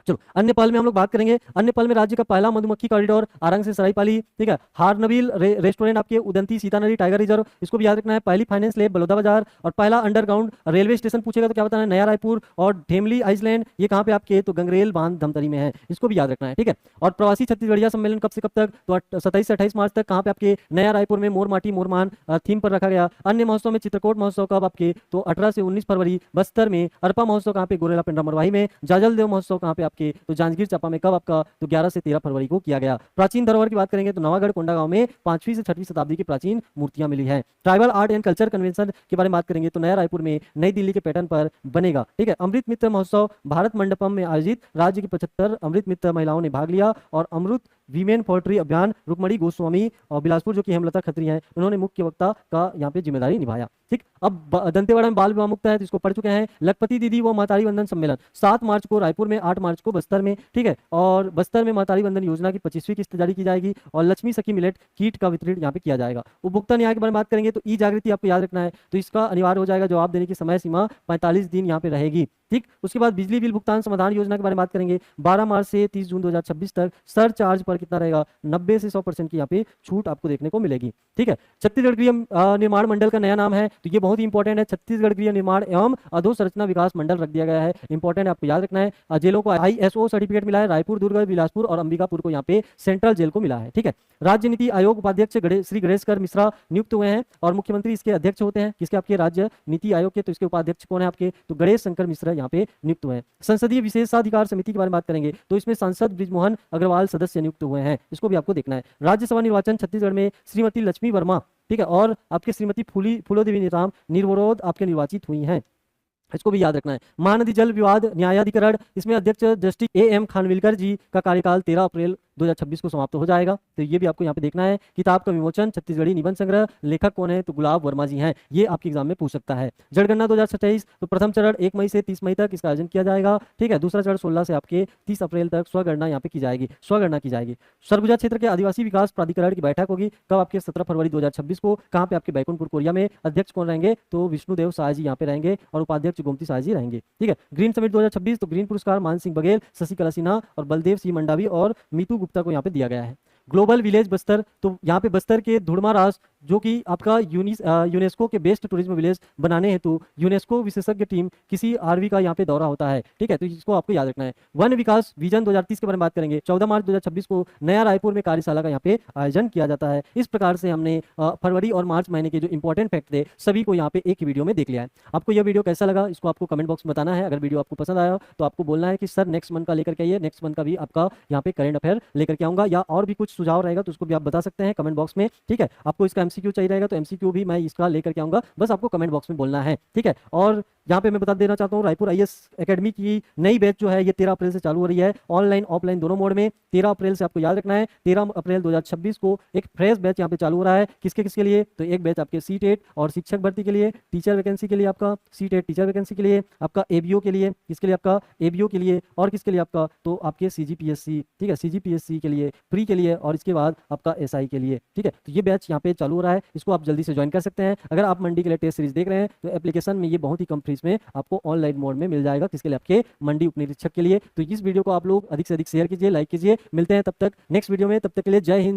चलो, अन्य पहल में हम लोग बात करेंगे। अन्य पहल में राज्य का पहला मधुमक्खी कॉरिडोर आरंग से सराईपाली। ठीक है, हारनबील रेस्टोरेंट आपके उदंती सीतानदी टाइगर रिजर्व, इसको भी याद रखना है। पहली फाइनेंस लैब बलौदा बाजार और पहला अंडरग्राउंड रेलवे स्टेशन पूछेगा तो क्या बताना है, नया रायपुर और ढेमली आइसलैंड, ये कहाँ पे आपके, तो गंगरेल बांध धमतरी में है, इसको भी याद रखना है। ठीक है, और प्रवासी छत्तीसगढ़िया सम्मेलन कब से कब तक, तो 27 से 28 मार्च तक, कहाँ पे आपके नया रायपुर में मोर माटी मोरमान थीम पर रखा गया। अन्य महोत्सव में चित्रकोट महोत्सव कब आपके, तो 18 से 19 फरवरी बस्तर में। अरपा महोत्सव कहाँ पे, गोरेला पेंड्रा मरवाही में। जाजल देव महोत्सव कहाँ पे आपके, तो जांजगीर चांपा में, कब आपका, तो 11 से 13 फरवरी को किया गया। प्राचीन धरोहर की बात करेंगे तो नवागढ़ कोंडागांव में 5वीं से 6वीं शताब्दी की प्राचीन मूर्तियां मिली है। Tribal art and culture convention के बारे में बात करेंगे तो नया रायपुर में नई दिल्ली के पैटर्न पर बनेगा। ठीक है, अमृत मित्र महोत्सव भारत मंडपम में आयोजित, राज्य की 75 अमृत मित्र महिलाओं ने भाग लिया और अमृत वीमेन पोएट्री अभियान रुक्मणी गोस्वामी और बिलासपुर जो कि हेमलता खत्री हैं, उन्होंने मुख्य वक्ता का यहाँ पे जिम्मेदारी निभाया। ठीक, अब दंतेवाड़ा में बाल विवाह मुक्त है, तो इसको पढ़ चुके हैं। लखपति दीदी व मातारी वंदन सम्मेलन 7 मार्च को रायपुर में, 8 मार्च को बस्तर में। ठीक है, और बस्तर में मातारी वंदन योजना की 25वीं किस्त जारी की जाएगी और लक्ष्मी सखी मिलेट किट का वितरण यहाँ पे किया जाएगा। उपभोक्ता न्याय के बारे में बात करेंगे तो ई जागृति आपको याद रखना है, तो इसका अनिवार्य हो जाएगा, जवाब देने की समय सीमा 45 दिन यहाँ पे रहेगी। ठीक, उसके बाद बिजली बिल भुगतान समाधान योजना के बारे में बात करेंगे। 12 मार्च से 30 जून 2026 तक सर चार्ज पर निर्माण कितना रहेगा, 90 से 100% की यहाँ पे छूट आपको देखने को मिलेगी। ठीक है, छत्तीसगढ़ गृह निर्माण मंडल का नया नाम है, तो ये बहुत ही इंपॉर्टेंट है, छत्तीसगढ़ गृह निर्माण एवं अधोसंरचना विकास मंडल रख दिया गया है। इंपॉर्टेंट है, आपको याद रखना है। जेलों को ISO सर्टिफिकेट मिला है, रायपुर, दुर्ग, बिलासपुर और अंबिकापुर को यहाँ पे सेंट्रल जेल को मिला है। ठीक है, राज्य नीति आयोग उपाध्यक्ष श्री गणेशकर मिश्रा नियुक्त हुए हैं और मुख्यमंत्री इसके अध्यक्ष होते हैं। किसके, आपके राज्य नीति आयोग के, तो इसके उपाध्यक्ष कौन है आपके, तो गणेश शंकर मिश्रा यहाँ पे नियुक्त हुए हैं। संसदीय विशेषाधिकार समिति के बारे में बात करेंगे, तो इसमें सांसद बृजमोहन अग्रवाल सदस्य नियुक्त हुए हैं, इसको भी आपको देखना है। राज्यसभा निर्वाचन छत्तीसगढ़ में श्रीमती लक्ष्मी वर्मा, ठीक है, और आपके श्रीमती फूलोदेवी नेताम निर्विरोध आपके निर्वाचित हुई हैं, इसको भी याद रखना है। महानदी जल विवाद न्यायाधिकरण, इसमें अध्यक्ष जस्टिस AM खानविलकर जी का कार्यकाल 13 अप्रैल 2026 को समाप्त हो जाएगा, तो ये भी आपको यहाँ पे देखना है। किताब का विमोचन छत्तीसगढ़ी निबंध संग्रह, लेखक कौन है, तो गुलाब वर्मा जी हैं, ये आपके एग्जाम में पूछ सकता है। जनगणना 2027, तो प्रथम चरण 1 मई से 30 मई तक इसका आयोजन किया जाएगा। ठीक है, दूसरा चरण 16 से आपके 30 अप्रैल तक स्वगणना यहाँ पे की जाएगी, स्वगणना की जाएगी। सरगुजा क्षेत्र के आदिवासी विकास प्राधिकरण की बैठक होगी, कब, आपके 17 फरवरी 2026 को। कहाँ पे, आपके बैकुंठपुर कोरिया में। अध्यक्ष कौन रहेंगे, तो विष्णुदेव साय जी यहाँ पे रहेंगे और उपाध्यक्ष गोमती साय जी रहेंगे। ठीक है, ग्रीन समिट 2026, तो ग्रीन पुरस्कार मान सिंह बघेल, शशिकला सिन्हा और बलदेव सिंह मंडावी और मीतू गुप्ता को यहाँ पे दिया गया है। ग्लोबल विलेज बस्तर, तो यहाँ पे बस्तर के धुड़मा राज जो कि आपका यूनेस्को के बेस्ट टूरिज्म विलेज बनाने हेतु यूनेस्को विशेषज्ञ टीम किसी RV का यहाँ पे दौरा होता है। ठीक है, तो इसको आपको याद रखना है। वन विकास विजन 2030 के बारे में बात करेंगे, 14 मार्च 2026 को नया रायपुर में कार्यशाला का यहाँ पे आयोजन किया जाता है। इस प्रकार से हमने फरवरी और मार्च महीने के जो इंपॉर्टेंट फैक्ट थे सभी को यहाँ पे एक ही वीडियो में देख लिया है। आपको यह वीडियो कैसा लगा, इसको आपको कमेंट बॉक्स में बताना है। अगर वीडियो आपको पसंद आया तो आपको बोलना है कि सर नेक्स्ट मंथ का लेकर के आइए, नेक्स्ट मंथ का भी आपका यहाँ पे करंट अफेयर लेकर के आऊंगा, या और भी कुछ सुझाव रहेगा तो उसको भी आप बता सकते हैं कमेंट बॉक्स में। ठीक है, आपको इसका MCQ चाहिए रहेगा तो MCQ भी मैं इसका लेकर के आऊंगा, बस आपको कमेंट बॉक्स में बोलना है। ठीक है, और यहाँ पे मैं बता देना चाहता हूँ रायपुर IAS एकेडमी की नई बैच जो है ये 13 अप्रैल से चालू हो रही है, ऑनलाइन ऑफलाइन दोनों मोड में। 13 अप्रैल से आपको याद रखना है, 13 अप्रैल 2026 को एक फ्रेश बैच यहाँ पे चालू हो रहा है। किसके किसके लिए, तो एक बैच आपके C-TET और शिक्षक भर्ती के लिए, टीचर वैकेंसी के लिए आपका C-TET टीचर वैकेंसी के लिए, आपका ABO के लिए, किसके लिए, आपका ABO के लिए, और किसके लिए आपका, तो आपके CGPSC, ठीक है, CGPSC के लिए, प्री के लिए, और इसके बाद आपका SI के लिए। ठीक है, तो ये बैच यहाँ पे चालू हो रहा है, इसको आप जल्दी से ज्वाइन कर सकते हैं। अगर आप मंडी के लिए टेस्ट सीरीज देख रहे हैं तो एप्लीकेशन में ये बहुत ही कम फीस में आपको ऑनलाइन मोड में मिल जाएगा, किसके लिए, आपके मंडी उपनिरीक्षक के लिए। तो इस वीडियो को आप लोग अधिक से अधिक शेयर कीजिए, लाइक कीजिए। मिलते हैं तब तक नेक्स्ट वीडियो में, तब तक के लिए जय हिंद।